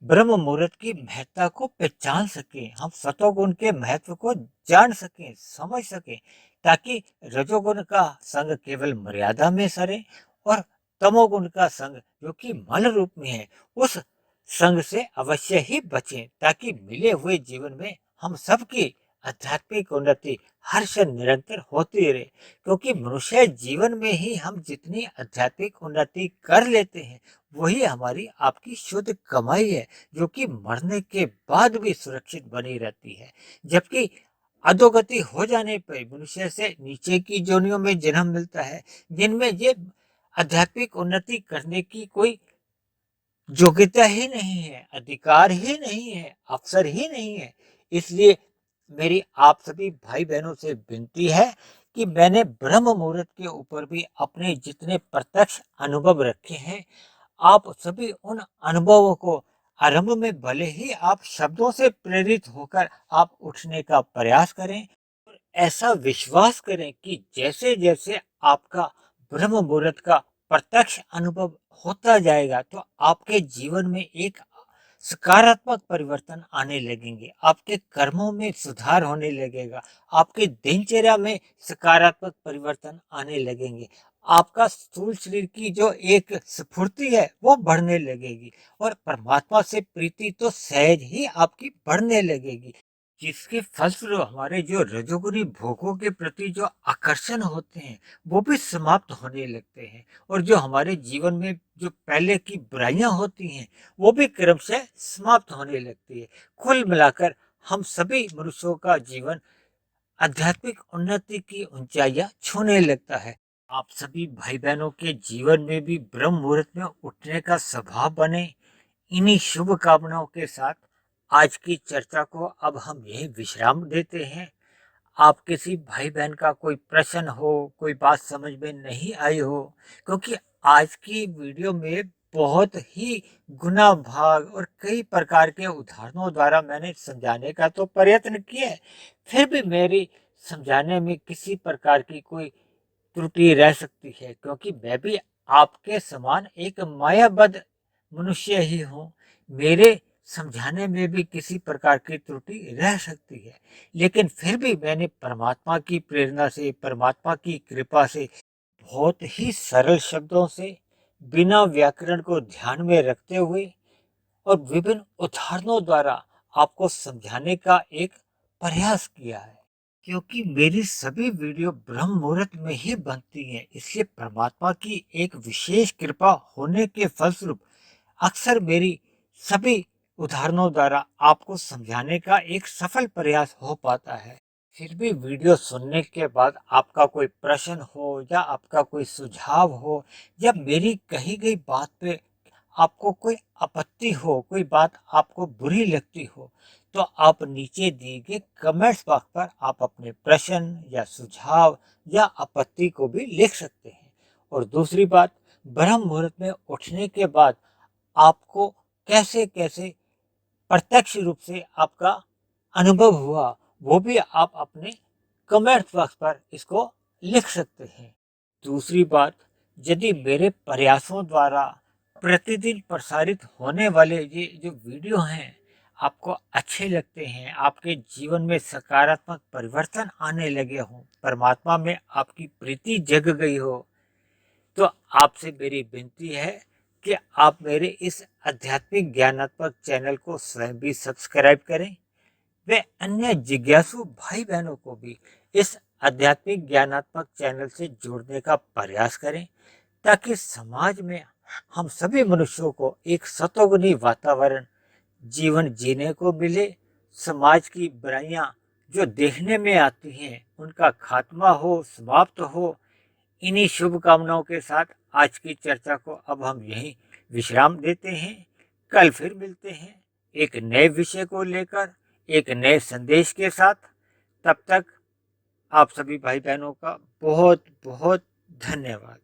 ब्रह्म मुहूर्त की महत्ता को पहचान सकें, हम सतोगुण के महत्व को जान सकें, समझ सकें, ताकि रजोगुण का संग केवल मर्यादा में सरे और तमोगुण का संग जो कि मल रूप में है, उस संग से अवश्य ही बचें, ताकि मिले हुए जीवन में हम सबकी आध्यात्मिक उन्नति हर क्षण निरंतर होती रहे। क्योंकि मनुष्य जीवन में ही हम जितनी आध्यात्मिक उन्नति कर लेते हैं, वही हमारी आपकी शुद्ध कमाई है, जो कि मरने के बाद भी सुरक्षित बनी रहती है। जबकि अधोगति हो जाने पर मनुष्य से नीचे की योनियों में जन्म मिलता है, जिनमें ये आध्यात्मिक उन्नति करने की कोई योग्यता ही नहीं है, अधिकार ही नहीं है, अवसर ही नहीं है। इसलिए मेरी आप सभी भाई बहनों से विनती है कि मैंने ब्रह्म मुहूर्त के ऊपर भी अपने जितने प्रत्यक्ष अनुभव रखे हैं, आप सभी उन अनुभवों को आरंभ में भले ही आप शब्दों से प्रेरित होकर आप उठने का प्रयास करें, और ऐसा विश्वास करें कि जैसे जैसे आपका ब्रह्म मुहूर्त का प्रत्यक्ष अनुभव होता जाएगा, तो आपके जीवन में एक सकारात्मक परिवर्तन आने लगेंगे, आपके कर्मों में सुधार होने लगेगा, आपके दिनचर्या में सकारात्मक परिवर्तन आने लगेंगे, आपका स्थूल शरीर की जो एक स्फूर्ति है वो बढ़ने लगेगी, और परमात्मा से प्रीति तो सहज ही आपकी बढ़ने लगेगी, जिसके फलस्वरूप हमारे जो रजोगुनी भोगों के प्रति जो आकर्षण होते हैं वो भी समाप्त होने लगते हैं, और जो हमारे जीवन में जो पहले की बुराइयां होती हैं वो भी क्रमशः समाप्त होने लगती है। कुल मिलाकर हम सभी मनुष्यों का जीवन आध्यात्मिक उन्नति की ऊंचाइयां छूने लगता है। आप सभी भाई बहनों के जीवन में भी ब्रह्म मुहूर्त में उठने का स्वभाव बने। इन्हीं शुभ कामनाओं के साथ आज की चर्चा को अब हम यही विश्राम देते हैं। आप किसी भाई बहन का कोई प्रश्न हो, कोई बात समझ में नहीं आई हो, क्योंकि आज की वीडियो में बहुत ही गुना भाग और कई प्रकार के उदाहरणों द्वारा मैंने समझाने का तो प्रयत्न किया है, फिर भी मेरी समझाने में किसी प्रकार की कोई त्रुटि रह सकती है, क्योंकि मैं भी आपके समान एक मायाबद्ध मनुष्य ही हूँ। मेरे समझाने में भी किसी प्रकार की त्रुटि रह सकती है, लेकिन फिर भी मैंने परमात्मा की प्रेरणा से, परमात्मा की कृपा से बहुत ही सरल शब्दों से, बिना व्याकरण को ध्यान में रखते हुए और विभिन्न उदाहरणों द्वारा आपको समझाने का एक प्रयास किया है। क्योंकि मेरी सभी वीडियो ब्रह्म मुहूर्त में ही बनती हैं, इसलिए परमात्मा की एक विशेष कृपा होने के फलस्वरूप अक्सर मेरी सभी उदाहरणों द्वारा आपको समझाने का एक सफल प्रयास हो पाता है। फिर भी वीडियो सुनने के बाद आपका कोई प्रश्न हो या आपका कोई सुझाव हो, या मेरी कही गई बात पे आपको कोई आपत्ति हो, कोई बात आपको बुरी लगती हो, तो आप नीचे दिए गए कमेंट्स बॉक्स पर आप अपने प्रश्न या सुझाव या आपत्ति को भी लिख सकते हैं। और दूसरी बात, ब्रह्म मुहूर्त में उठने के बाद आपको कैसे कैसे प्रत्यक्ष रूप से आपका अनुभव हुआ, वो भी आप अपने कमेंट बॉक्स पर इसको लिख सकते हैं। दूसरी बात, यदि मेरे प्रयासों द्वारा प्रतिदिन प्रसारित होने वाले ये जो वीडियो हैं आपको अच्छे लगते हैं, आपके जीवन में सकारात्मक परिवर्तन आने लगे हों, परमात्मा में आपकी प्रीति जग गई हो, तो आपसे मेरी विनती है कि आप मेरे इस आध्यात्मिक ज्ञानात्मक चैनल को स्वयं भी सब्सक्राइब करें, वे अन्य जिज्ञासु भाई बहनों को भी इस आध्यात्मिक ज्ञानात्मक चैनल से जोड़ने का प्रयास करें, ताकि समाज में हम सभी मनुष्यों को एक सतोगुनी वातावरण जीवन जीने को मिले, समाज की बुराइयां जो देखने में आती हैं उनका खात्मा हो, समाप्त हो। इन्हीं शुभकामनाओं के साथ आज की चर्चा को अब हम यहीं विश्राम देते हैं। कल फिर मिलते हैं एक नए विषय को लेकर, एक नए संदेश के साथ। तब तक आप सभी भाई बहनों का बहुत बहुत धन्यवाद।